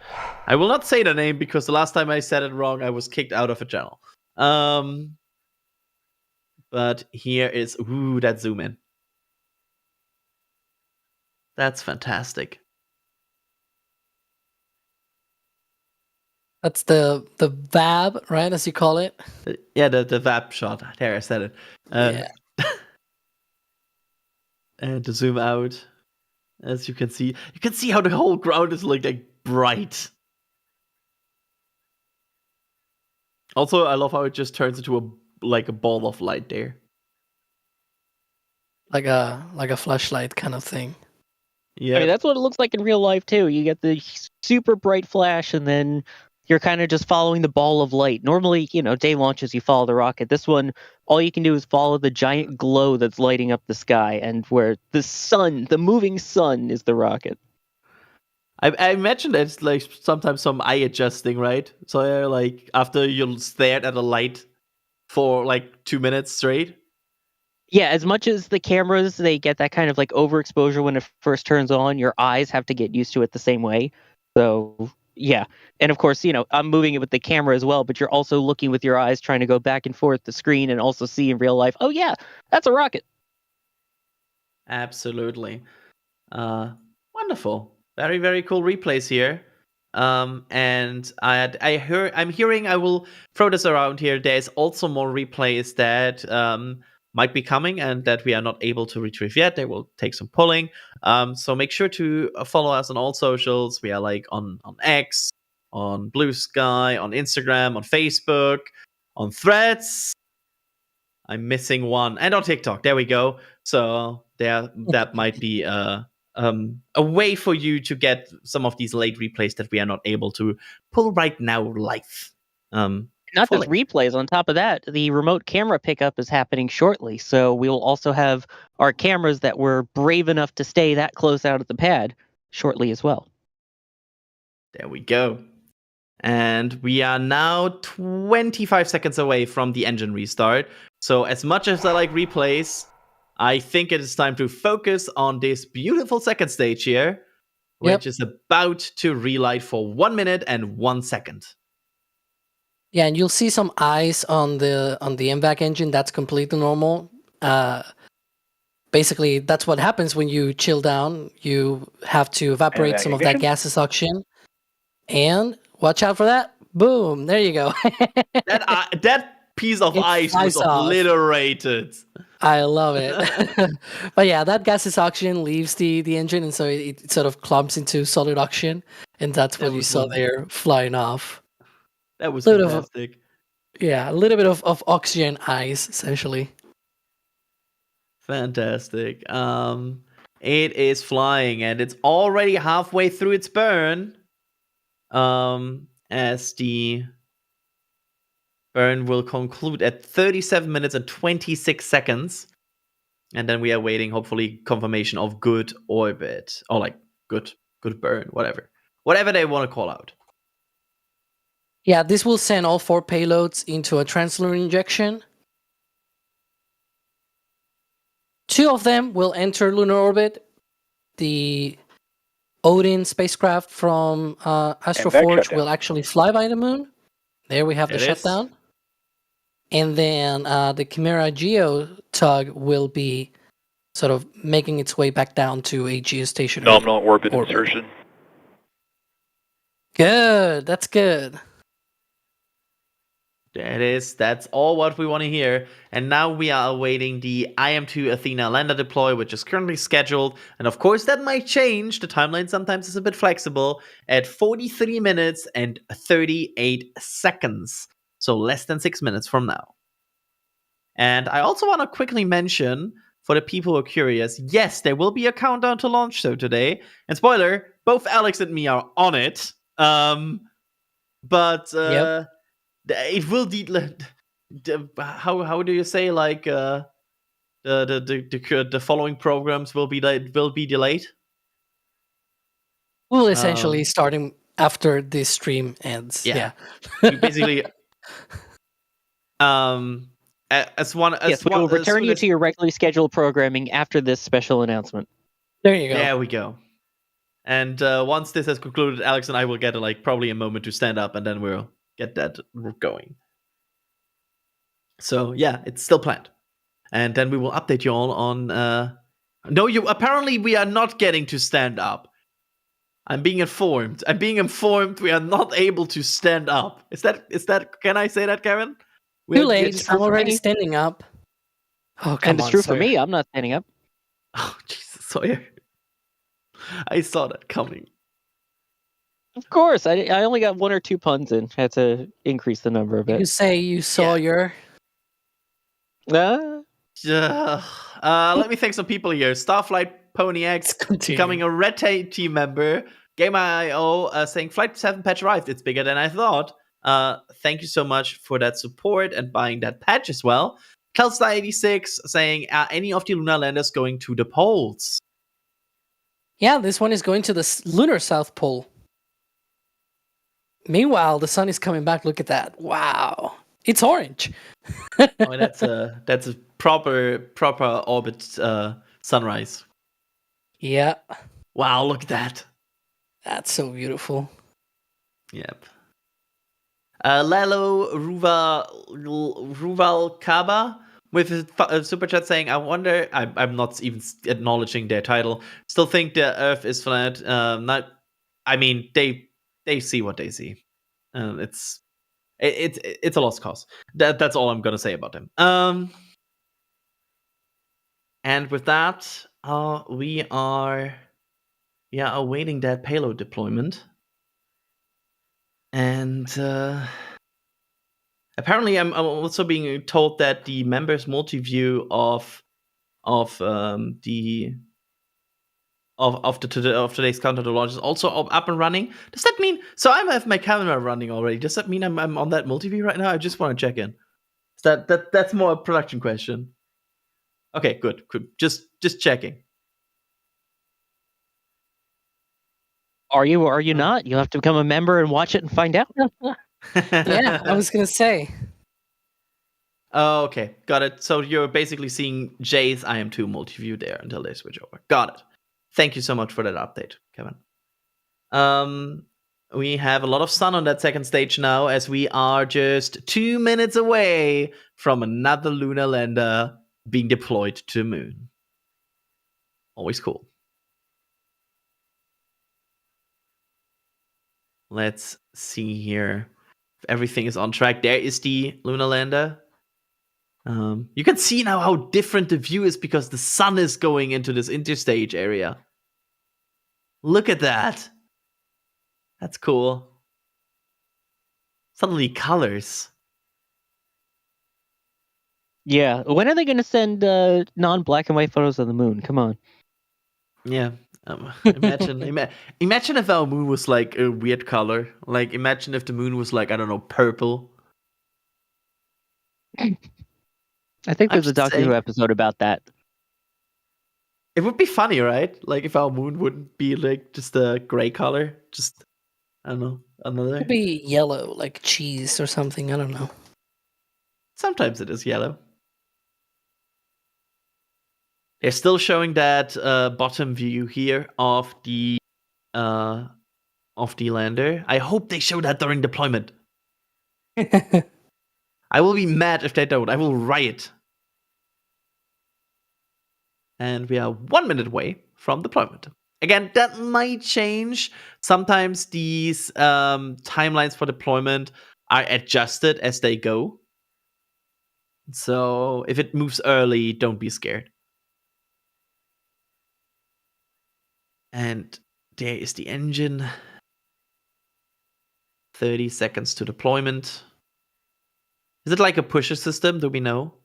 I will not say the name because the last time I said it wrong, I was kicked out of a channel. But here is... Ooh, that zoom in. That's fantastic. That's the VAB, right, as you call it? Yeah, the VAB shot. There, I said it. Yeah. And to zoom out, as you can see how the whole ground is like bright. Also, I love how it just turns into a ball of light there. Like a flashlight kind of thing. Yeah. I mean, that's what it looks like in real life too. You get the super bright flash, and then you're kind of just following the ball of light. Normally, day launches, you follow the rocket. This one, all you can do is follow the giant glow that's lighting up the sky, and where the moving sun, is the rocket. I imagine it's like sometimes some eye adjusting, right? So like after you stared at a light for like 2 minutes straight. Yeah, as much as the cameras, they get that kind of like overexposure when it first turns on, your eyes have to get used to it the same way. So, yeah. And of course, I'm moving it with the camera as well, but you're also looking with your eyes, trying to go back and forth the screen and also see in real life, oh yeah, that's a rocket. Absolutely. Wonderful. Very, very cool replays here. And I'm hearing, I will throw this around here. There's also more replays that might be coming and that we are not able to retrieve yet. They will take some pulling. So make sure to follow us on all socials. We are like on X, on Blue Sky, on Instagram, on Facebook, on Threads. I'm missing one, and on TikTok. There we go. So that might be a way for you to get some of these late replays that we are not able to pull right now live. Not just replays. On top of that, the remote camera pickup is happening shortly. So we will also have our cameras that were brave enough to stay that close out of the pad shortly as well. There we go. And we are now 25 seconds away from the engine restart. So as much as I like replays, I think it is time to focus on this beautiful second stage here, which is about to relight for 1 minute and 1 second. Yeah, and you'll see some ice on the MVAC engine. That's completely normal. Basically, that's what happens when you chill down. You have to evaporate some of that gaseous oxygen. And watch out for that. Boom. There you go. That piece of ice was obliterated. I love it. But yeah, that gaseous oxygen leaves the engine, and so it sort of clumps into solid oxygen. And that's what you saw there flying off. That was fantastic. A little bit of oxygen ice, essentially. Fantastic. It is flying, and it's already halfway through its burn. As the burn will conclude at 37 minutes and 26 seconds. And then we are waiting, hopefully, confirmation of good orbit. Or like good burn, whatever. Whatever they want to call out. Yeah, this will send all 4 payloads into a translunar injection. 2 of them will enter lunar orbit. The Odin spacecraft from Astroforge will actually fly by the moon. There we have the shutdown. And then the Chimera Geo tug will be sort of making its way back down to a geostationary Nominal orbit insertion. Good. That's good. That's all what we want to hear. And now we are awaiting the IM-2 Athena lander deploy, which is currently scheduled. And of course, that might change. The timeline sometimes is a bit flexible at 43 minutes and 38 seconds. So less than 6 minutes from now. And I also want to quickly mention, for the people who are curious, yes, there will be a countdown to launch show today. And spoiler, both Alex and me are on it. It will how do you say, like the following programs will be delayed? We'll essentially starting after this stream ends. Yeah. Basically we will return you to your regularly scheduled programming after this special announcement. There you go. There we go. And once this has concluded, Alex and I will get probably a moment to stand up, and then we'll get that going. So yeah, it's still planned. And then we will update you all on apparently we are not getting to stand up. I'm being informed we are not able to stand up. Is that can I say that, Karen? Too late. I'm already standing up. Oh, come on, and it's true Sawyer. for me. I'm not standing up. Oh, Jesus, Sawyer. I saw that coming. Of course, I only got 1 or 2 puns in. Had to increase the number a You bit. say you saw your. Ah, Let me thank some people here. Starflight Pony X becoming a Red team member. Game.io saying Flight 7 patch arrived. It's bigger than I thought. Thank you so much for that support and buying that patch as well. Kelstar86 saying, any of the lunar landers going to the poles? Yeah, this one is going to the lunar South Pole. Meanwhile, the sun is coming back. Look at that. Wow. It's orange. Oh, that's a proper orbit sunrise. Yeah. Wow, look at that. That's so beautiful. Yep. Lalo Ruval Kaba with his super chat saying, I wonder, I'm not even acknowledging their title, still think the Earth is flat. I mean, they see what they see. It's a lost cause. That's all I'm gonna say about them. And with that, we are awaiting that payload deployment. And apparently, I'm also being told that the members' multi-view of today's countdown to launch is also up and running. Does that mean? So I have my camera running already. Does that mean I'm on that multi-view right now? I just want to check in. That's more a production question. Okay, good. Just checking. are you or are you not? You'll have to become a member and watch it and find out. Yeah, I was going to say. Oh, okay, got it. So you're basically seeing Jay's IM-2 multi-view there until they switch over. Got it. Thank you so much for that update, Kevin. We have a lot of sun on that second stage now, as we are just 2 minutes away from another lunar lander being deployed to the moon. Always cool. Let's see here if everything is on track. There is the lunar lander. You can see now how different the view is because the sun is going into this interstage area. Look at that. That's cool. Suddenly colors. Yeah. When are they going to send non-black and white photos of the moon? Come on. Yeah. Imagine if our moon was like a weird color. Like, imagine if the moon was like, I don't know, purple. I think there's a Doctor Who episode about that. It would be funny, right? Like if our moon wouldn't be like just a gray color, just I don't know, another. It could be yellow, like cheese or something. I don't know. Sometimes it is yellow. They're still showing that bottom view here of the lander. I hope they show that during deployment. I will be mad if they don't. I will riot. And we are 1 minute away from deployment. Again, that might change. Sometimes these timelines for deployment are adjusted as they go. So if it moves early, don't be scared. And there is the engine. 30 seconds to deployment. Is it like a pusher system? Do we know?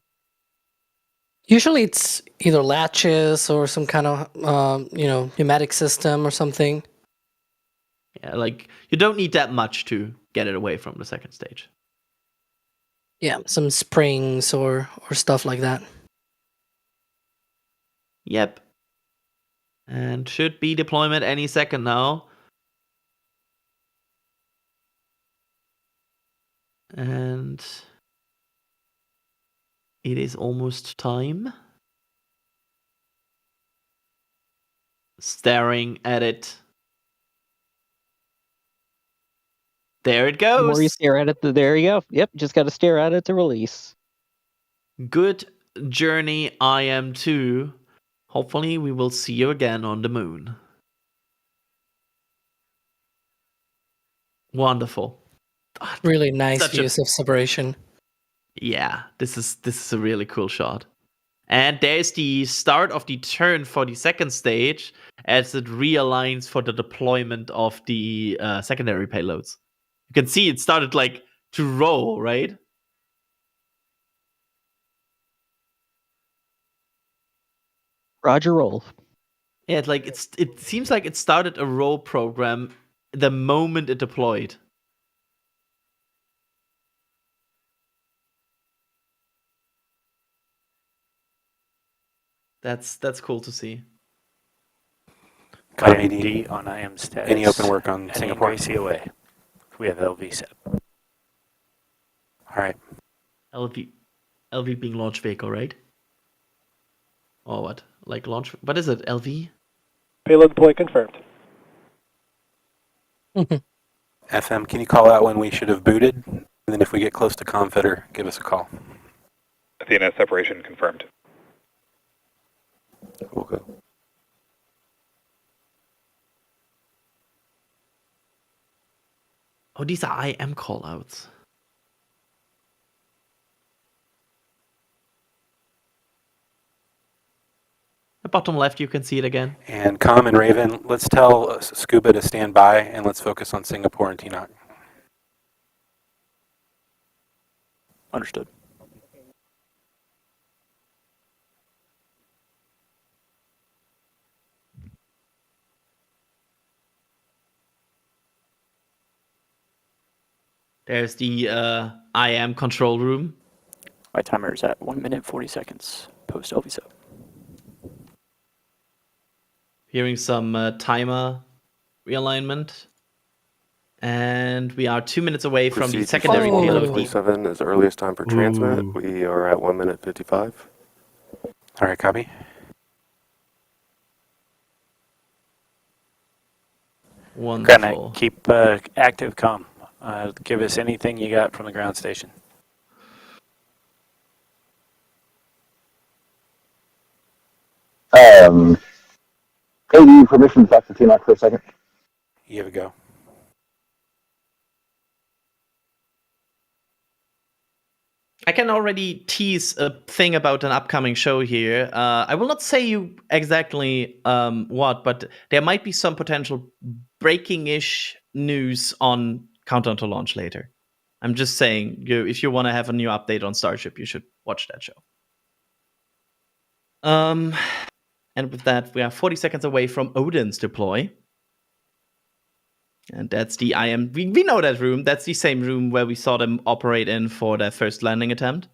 Usually it's either latches or some kind of, pneumatic system or something. Yeah, like you don't need that much to get it away from the second stage. Yeah, some springs or stuff like that. Yep. And should be deployment any second now. And it is almost time. Staring at it. There it goes. The more you stare at it, there you go. Yep, just got to stare at it to release. Good journey, IM-2. Hopefully we will see you again on the moon. Wonderful. Really nice views of separation. Yeah, this is a really cool shot. And there's the start of the turn for the second stage as it realigns for the deployment of the secondary payloads. You can see it started like to roll, right? Roger roll. Yeah, it seems like it started a roll program the moment it deployed. That's cool to see. IM-D on IM status. Any open work on Singapore? COA. We have LV set. All right. LV being launch vehicle, right? Or what? Like launch? What is it? LV? Payload deploy confirmed. FM, can you call out when we should have booted? And then if we get close to Confitter, give us a call. Athena separation confirmed. We'll go. Oh, these are IM callouts. The bottom left, you can see it again. And Com and Raven, let's tell Scuba to stand by, and let's focus on Singapore and TNOC. Understood. There's the IM control room. My timer is at 1 minute 40 seconds post LV set. Hearing some timer realignment. And we are 2 minutes away from the secondary payload. 27 is the earliest time for transmit. We are at 1 minute 55. All right, copy. Wonderful. Gonna keep active comm. Give us anything you got from the ground station. Hey, do you permission to talk to TNOC for a second? You have a go. I can already tease a thing about an upcoming show here. I will not say you exactly what, but there might be some potential breaking-ish news on Countdown to Launch later. I'm just saying, if you want to have a new update on Starship, you should watch that show. And with that, we are 40 seconds away from Odin's deploy. And that's the IM. We know that room. That's the same room where we saw them operate in for their first landing attempt.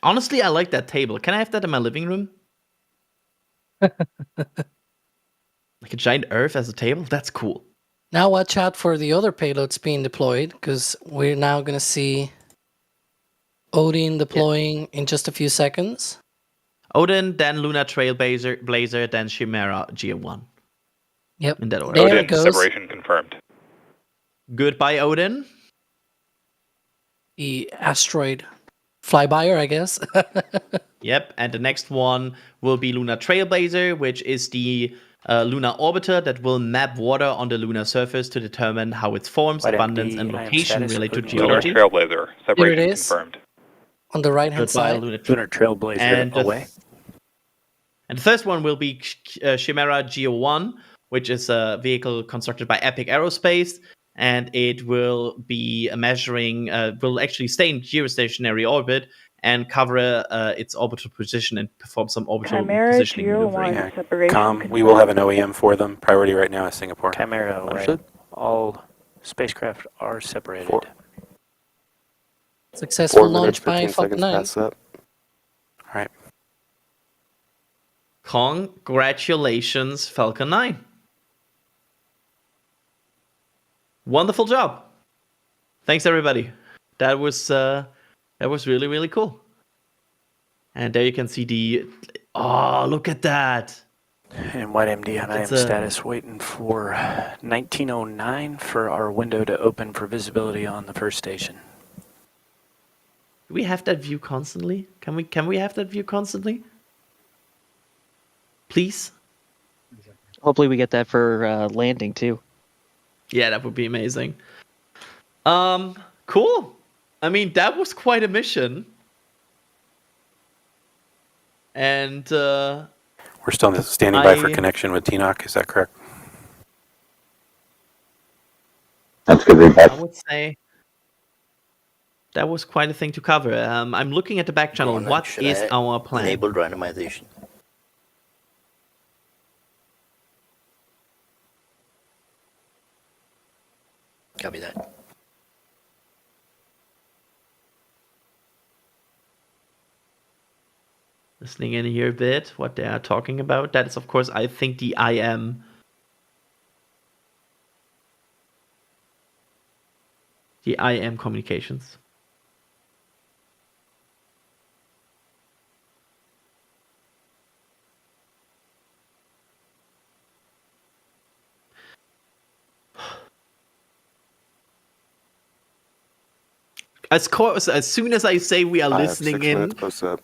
Honestly, I like that table. Can I have that in my living room? Like a giant Earth as a table? That's cool. Now watch out for the other payloads being deployed, because we're now going to see Odin deploying in just a few seconds. Odin, then Lunar Trailblazer, then Chimera G1. Yep. In that order. There Odin it goes. separation confirmed. Goodbye, Odin. The asteroid flybyer, I guess. Yep, and the next one will be Lunar Trailblazer, which is the lunar orbiter that will map water on the lunar surface to determine how its forms, abundance, and location relate to geology. Lunar Trailblazer separation Here it is. confirmed. On the right-hand Goodbye, side. Lunar Trailblazer and away. And the first one will be Chimera G1, which is a vehicle constructed by Epic Aerospace, and it will be measuring, will actually stay in geostationary orbit and cover its orbital position and perform some orbital Chimera positioning G1 maneuvering. separation Com, we will have an OEM for them. Priority right now is Singapore. Chimera away. All spacecraft are separated. Successful 4 minutes, launch by 15 Falcon seconds 9. past that. All right. Congratulations, Falcon 9. Wonderful job. Thanks, everybody. That was really, really cool. And there you can see the... Oh, look at that. And White MD on IM status, waiting for 1909 for our window to open for visibility on the first station. Do we have that view constantly? Can we have that view constantly? Please? Hopefully we get that for landing too. Yeah, that would be amazing. Cool. I mean, that was quite a mission. And we're still standing by for connection with Tinoch. Is that correct? That's good feedback. I would say that was quite a thing to cover. I'm looking at the back channel. What is our plan? Enable randomization. Copy that. Listening in here a bit, what they are talking about. That is, of course, I think the IM. The IM communications. As soon as I say we are listening in, close up.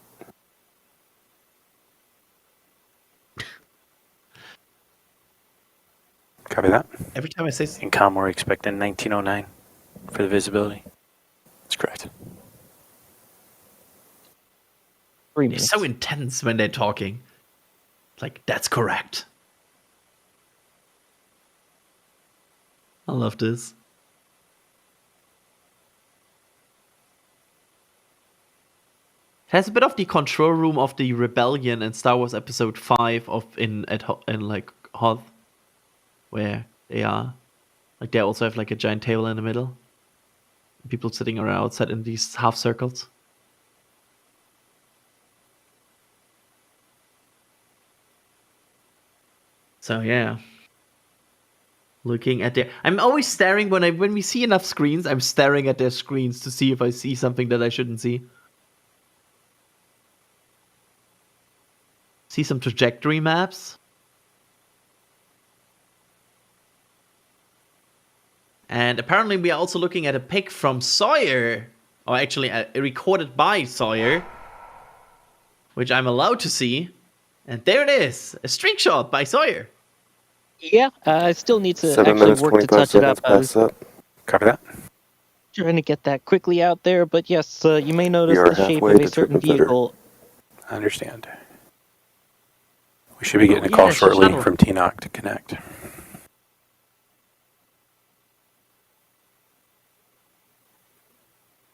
Copy that. Every time I say in comm, we're expecting 1909 for the visibility. That's correct. 3 they're minutes. so intense when they're talking. It's like, that's correct. I love this. It has a bit of the control room of the Rebellion in Star Wars Episode 5 in like Hoth, where they are. Like they also have like a giant table in the middle. People sitting around outside in these half circles. So yeah. Looking at their, I'm always staring when we see enough screens, I'm staring at their screens to see if I see something that I shouldn't see. See some trajectory maps. And apparently we are also looking at a pic from Sawyer. Or actually recorded by Sawyer. Which I'm allowed to see. And there it is. A streak shot by Sawyer. Yeah, I still need to 7 actually minutes, work to 25 touch it up. seconds I was past up. Copy that. trying to get that quickly out there, but yes, you may notice We are the shape halfway of a to certain Trip and Fitter. vehicle. I understand. We should be getting a yeah, call it's a shortly shuttle. from Tinoch to connect.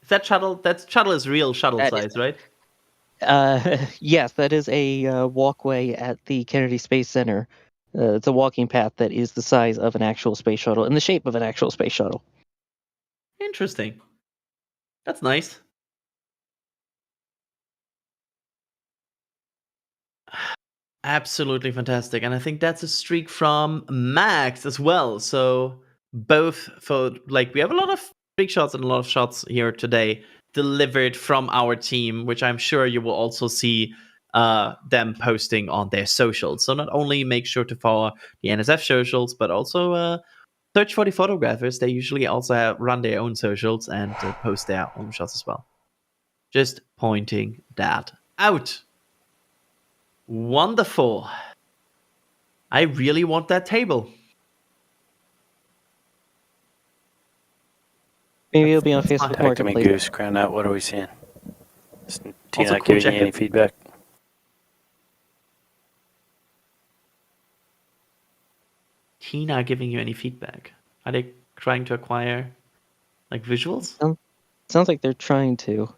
Is that shuttle? That shuttle is real shuttle That size, right? Yes, that is a walkway at the Kennedy Space Center. It's a walking path that is the size of an actual space shuttle, in the shape of an actual space shuttle. Interesting. That's nice. Absolutely fantastic. And I think that's a streak from Max as well. So both for like we have a lot of big shots and a lot of shots here today delivered from our team, which I'm sure you will also see them posting on their socials. So not only make sure to follow the NSF socials, but also search for the photographers. They usually also run their own socials and post their own shots as well. Just pointing that out. Wonderful. I really want that table. Maybe it'll be on Facebook Talk to me, Marketplace. Goose. Ground out. What are we seeing? Is Also Tina cool giving you jacket. any feedback? Tina giving you any feedback? Are they trying to acquire like visuals? Sounds like they're trying to.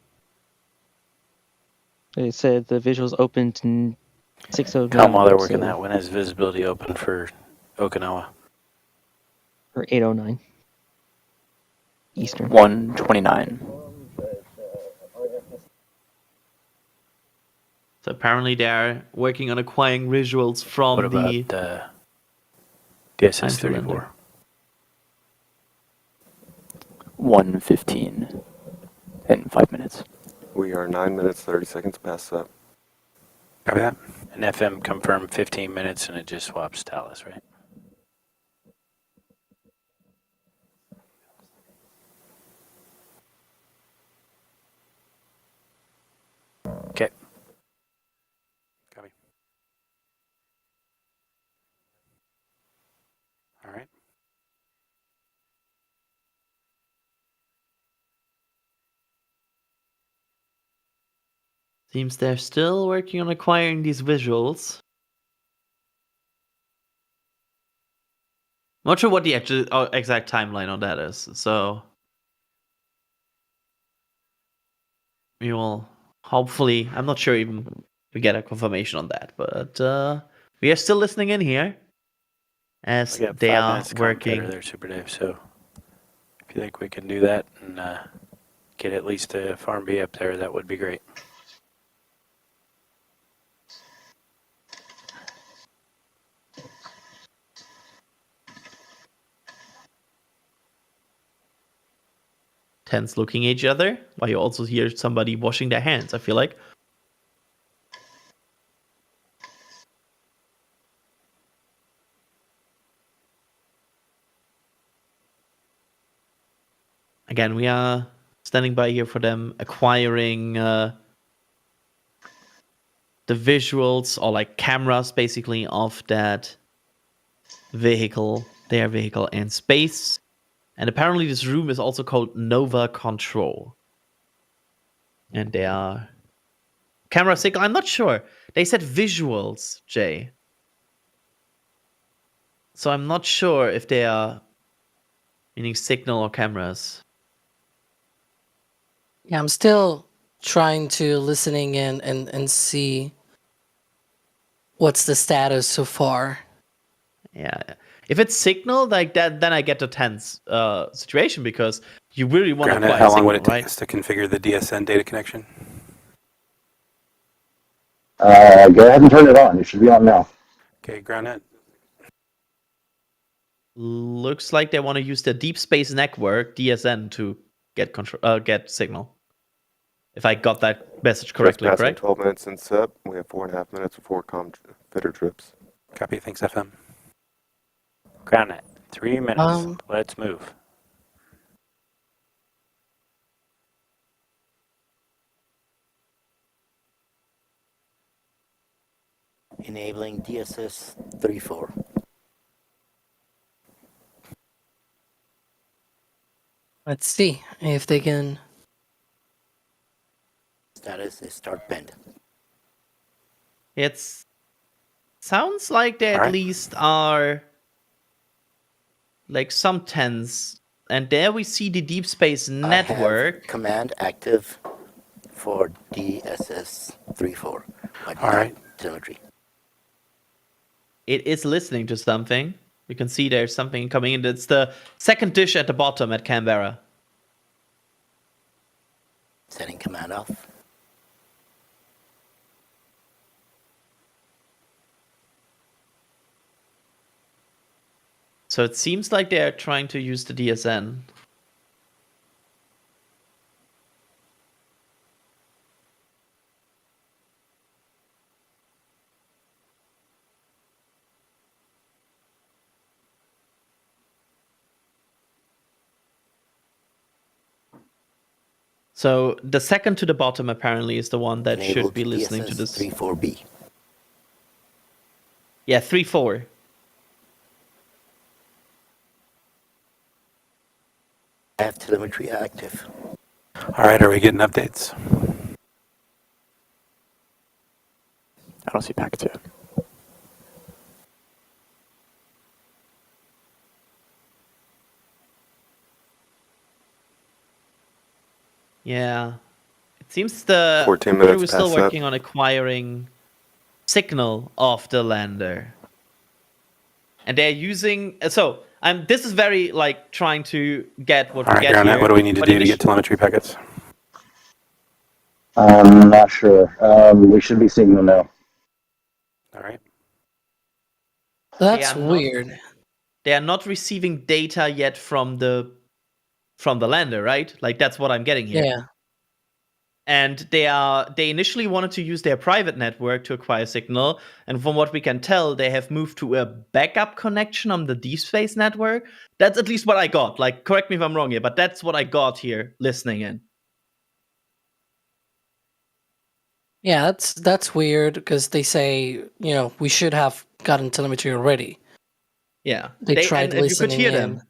They said the visuals opened in 6:09. Tell them while they're working so- that. When is visibility open for Okinawa? Or 8:09 Eastern. 129. So apparently they're working on acquiring visuals from What about the DSS-34? 115 in 5 minutes. We are 9 minutes, 30 seconds past up. Copy that. And FM confirmed 15 minutes and it just swaps Talus, right? Okay. Copy. All right. Seems they're still working on acquiring these visuals. I'm not sure what the actual exact timeline on that is, so we will hopefully. I'm not sure even we get a confirmation on that, but we are still listening in here as We got they 5 are minutes to working. Confederate there, Super Dave. So if you think we can do that and get at least a Farm B up there, that would be great. Tense looking at each other, while you also hear somebody washing their hands, I feel like. Again, we are standing by here for them acquiring the visuals or like cameras basically of that vehicle, their vehicle in space. And apparently this room is also called Nova Control. And they are camera signal. I'm not sure. They said visuals, Jay. So I'm not sure if they are meaning signal or cameras. Yeah, I'm still trying to listening in and see what's the status so far. Yeah. If it's signal like that, then I get the tense situation because you really want to Granted, apply how long signal, would it take right? us to configure the DSN data connection? Go ahead and turn it on. It should be on now. Okay, Groundnet. Looks like they want to use the Deep Space Network (DSN) to get control, get signal. If I got that message correctly, Just passing correct? 12 minutes in SEP. We have 4.5 minutes before fitter trips. Copy. Thanks, FM. Groundnet, 3 minutes. Let's move. Enabling DSS 34. Let's see if they can. Status is start bend. It sounds like they at least are like some tens. And there we see the Deep Space Network. Command active for DSS 34. But All right. Telemetry. It is listening to something. You can see there's something coming in. It's the second dish at the bottom at Canberra. Setting command off. So it seems like they are trying to use the DSN. So the second to the bottom apparently is the one that should be listening to this. 34B. Yeah, 3-4. I have telemetry active. All right, are we getting updates? I don't see packets yet. Yeah. It seems the 14 crew minutes is still past that. working on acquiring signal of the lander. And they're using... So, this is very, like, trying to get what All we right, get Groundnet, here. what do we need to But do to get telemetry packets? I'm not sure. We should be seeing them now. All right. That's They are weird. They are not receiving data yet from the lander, right? Like, that's what I'm getting here. Yeah. And they initially wanted to use their private network to acquire signal, and from what we can tell, they have moved to a backup connection on the Deep Space Network. That's at least what I got. Like, correct me if I'm wrong here, but that's what I got here listening in. Yeah, that's weird because they say, we should have gotten telemetry already. Yeah. They tried and listening you could hear in. them.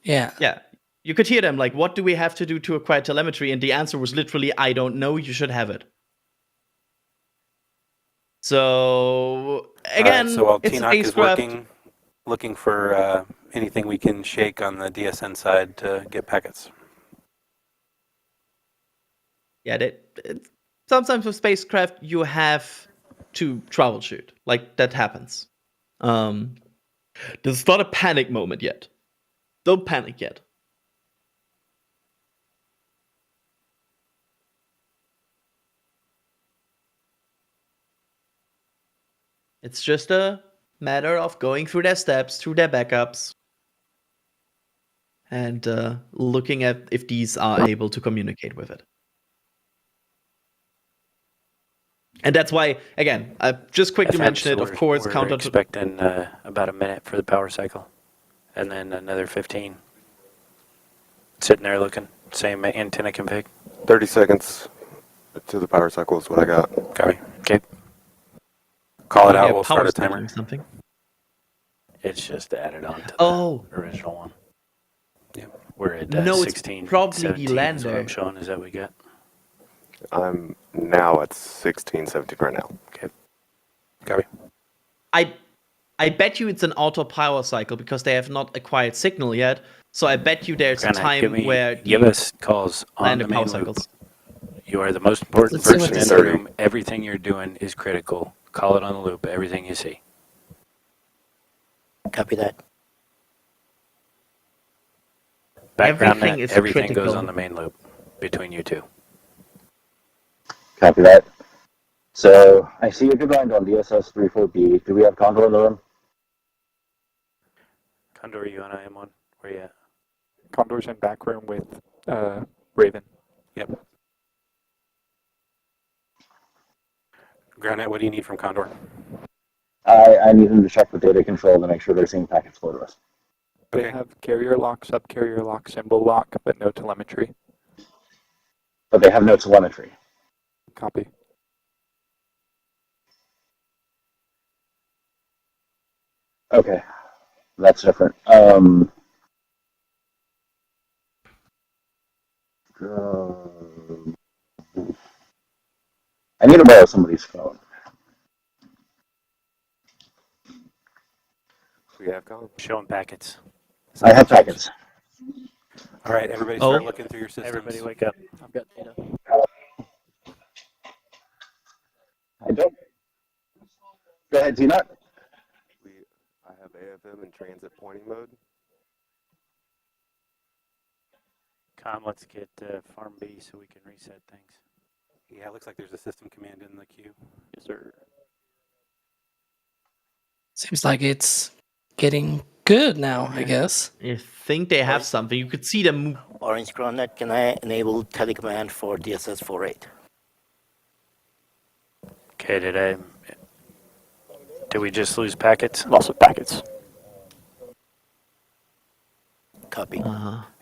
Yeah. Yeah. You could hear them, like, what do we have to do to acquire telemetry? And the answer was literally, I don't know, you should have it. So again, so while it's a TNOC is spacecraft. looking for anything we can shake on the DSN side to get packets. Yeah, sometimes with spacecraft you have to troubleshoot. Like that happens. This is not a panic moment yet. Don't panic yet. It's just a matter of going through their steps, through their backups, and looking at if these are able to communicate with it. And that's why, again, I just quickly mentioned it, of course, we're expecting about a minute for the power cycle, and then another 15. Sitting there looking, same antenna config. 30 seconds to the power cycle is what I got. Copy. Okay. Call it out, we'll start a timer. Something. It's just added on to the original one. Yeah. We're at no, 16, it's probably 17 the lander. is what I'm showing. Is that we got? I'm now at 16, 17 right now. Okay. Copy. I bet you it's an auto power cycle because they have not acquired signal yet. So I bet you there's a time where give us calls on the main power loop. cycles. You are the most important person in the room. Everything you're doing is critical. Call it on the loop. Everything you see. Copy that. Background Everything net, is everything critical. goes on the main loop between you two. Copy that. So I see a good line on DSS 34B. Do we have Condor in the room? Condor, are you on IM-1? Where you at? Condor's in back room with Raven. Yep. GroundNet, what do you need from Condor? I need them to check the data control to make sure they're seeing packets flow to us. They have carrier lock, subcarrier lock, symbol lock, but no telemetry. But they have no telemetry. Copy. Okay, that's different. I need to borrow somebody's phone. We have gone. Showing packets. I have packets. All right, everybody start looking through your systems. Everybody wake up. I've got data. I don't. Go ahead, T-Nut. I have AFM in transit pointing mode. Let's get Farm B so we can reset things. Yeah, it looks like there's a system command in the queue. Yes, sir. Seems like it's getting good now, I guess. I think they have something. You could see them move. Orange GroundNet, can I enable telecommand for DSS 48? Okay, did we just lose packets? Loss of packets. Copy.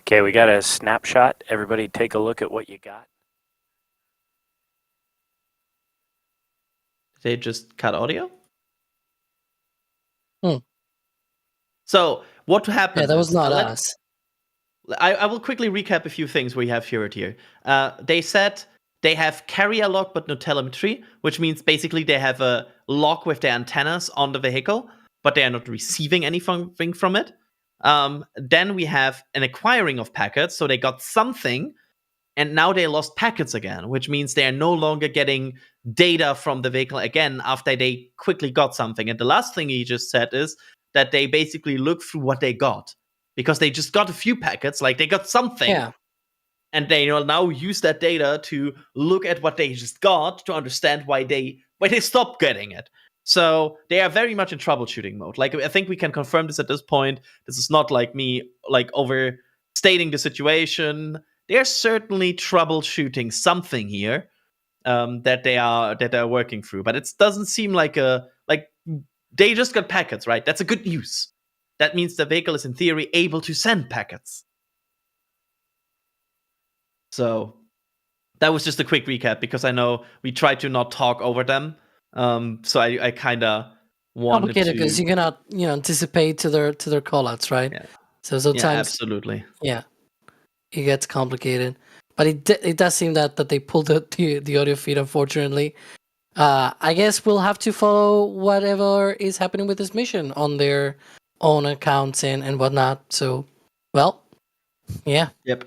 Okay, we got a snapshot. Everybody take a look at what you got. They just cut audio? Hmm. So what happened? Yeah, that was is- not let- us. I will quickly recap a few things we have here. They said they have carrier lock but no telemetry, which means basically they have a lock with their antennas on the vehicle, but they are not receiving anything from it. Then we have an acquiring of packets, so they got something, and now they lost packets again, which means they are no longer getting data from the vehicle again after they quickly got something. And the last thing he just said is that they basically look through what they got, because they just got a few packets, like they got something. Yeah. And they will now use that data to look at what they just got to understand why they stopped getting it. So they are very much in troubleshooting mode. Like, I think we can confirm this at this point. This is not like me like overstating the situation. They are certainly troubleshooting something here that they are working through. But it doesn't seem like they just got packets, right? That's a good news. That means the vehicle is in theory able to send packets. So that was just a quick recap, because I know we tried to not talk over them. So I kind of wanted Complicated to. because you cannot, anticipate to their callouts, right? Yeah. So sometimes, Absolutely. yeah, it gets complicated. But it does seem that they pulled the audio feed, unfortunately. I guess we'll have to follow whatever is happening with this mission on their own accounts and whatnot. So, well, yeah. Yep.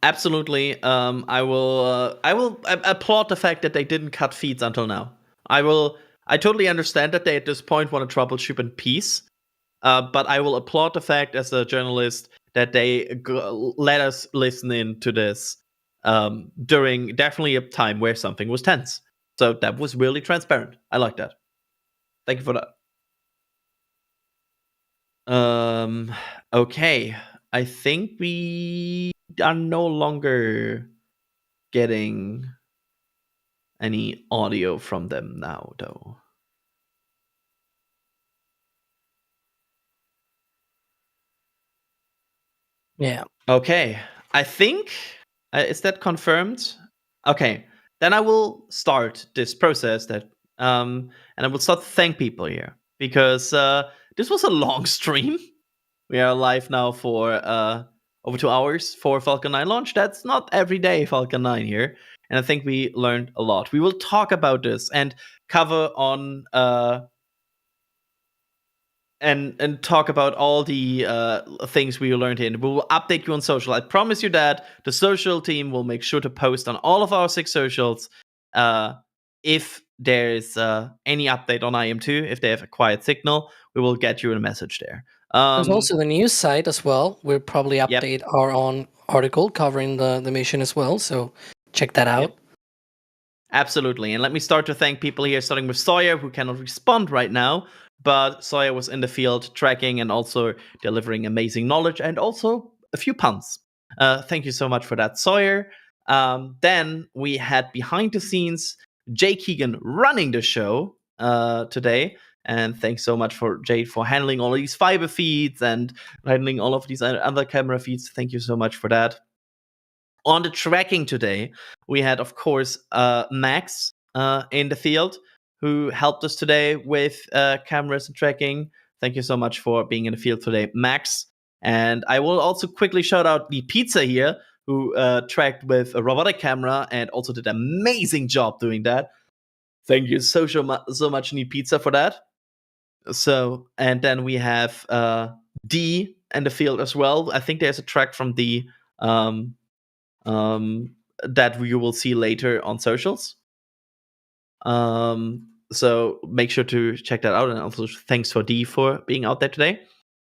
Absolutely. I will applaud the fact that they didn't cut feeds until now. I totally understand that they at this point want to troubleshoot in peace. But I will applaud the fact as a journalist that they let us listen in to this during definitely a time where something was tense. So that was really transparent. I like that. Thank you for that. Okay. I think we are no longer getting any audio from them now, though. Yeah. Okay. I think is that confirmed? Okay. Then I will start this process and I will start to thank people here because this was a long stream. We are live now for over 2 hours for Falcon 9 launch. That's not every day Falcon 9 here. And I think we learned a lot. We will talk about this and cover on and talk about all the things we learned here. We will update you on social. I promise you that the social team will make sure to post on all of our 6 socials if there's any update on IM-2. If they have a quiet signal, we will get you a message there. There's also the news site as well. We'll probably update our own article covering the mission as well. So check that out. Yep. Absolutely. And let me start to thank people here, starting with Sawyer, who cannot respond right now. But Sawyer was in the field tracking and also delivering amazing knowledge and also a few puns. Thank you so much for that, Sawyer. Then we had behind the scenes Jay Keegan running the show today. And thanks so much for Jade for handling all of these fiber feeds and handling all of these other camera feeds. Thank you so much for that. On the tracking today, we had, of course, Max in the field, who helped us today with cameras and tracking. Thank you so much for being in the field today, Max. And I will also quickly shout out the pizza here, who tracked with a robotic camera and also did an amazing job doing that. Thank you so much, Neat Pizza, for that. So, and then we have D in the field as well. I think there's a track from D that you will see later on socials. So make sure to check that out. And also thanks for D for being out there today.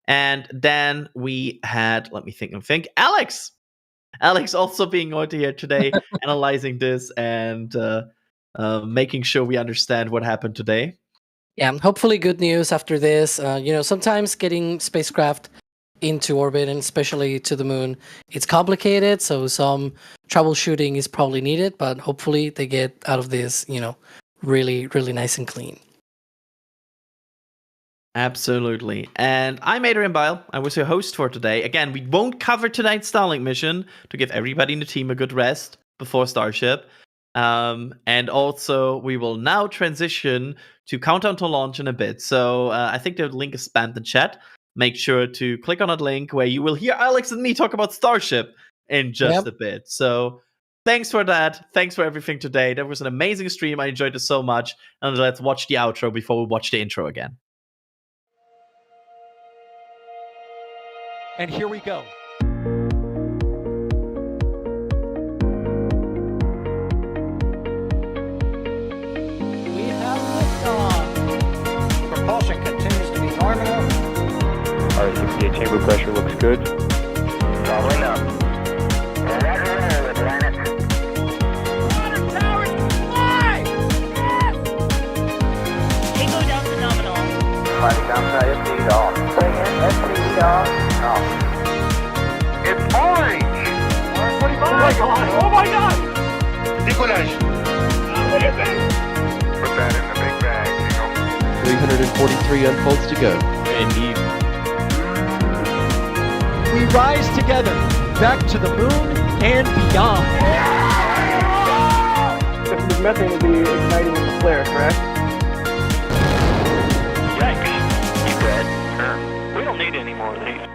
And then we had, let me think, Alex also being out here today, analyzing this and making sure we understand what happened today. Yeah, hopefully good news after this. Sometimes getting spacecraft into orbit and especially to the moon, it's complicated. So some troubleshooting is probably needed, but hopefully they get out of this, really, really nice and clean. Absolutely. And I'm Adrian Bile. I was your host for today. Again, we won't cover tonight's Starlink mission to give everybody in the team a good rest before Starship. And also, we will now transition to Countdown to Launch in a bit. So I think the link is spammed in chat. Make sure to click on that link where you will hear Alex and me talk about Starship in just a bit. So thanks for that. Thanks for everything today. That was an amazing stream. I enjoyed it so much. And let's watch the outro before we watch the intro again. And here we go. We have liftoff. Propulsion continues to be nominal. R68 chamber pressure looks good. Following up. Roger, Atlantis. Water towers, fly! Yes! Tango down to nominal. Fighting downside SPD off. Bring in SPD off. It's orange! Orange 45! Oh my god! Oh my god! Equalize. What is it? Put that in the big bag, 343 unfolds to go. Indeed. We rise together, back to the moon and beyond. This methane will be igniting in the flare, correct? Yikes. You dead? We don't need any more of these.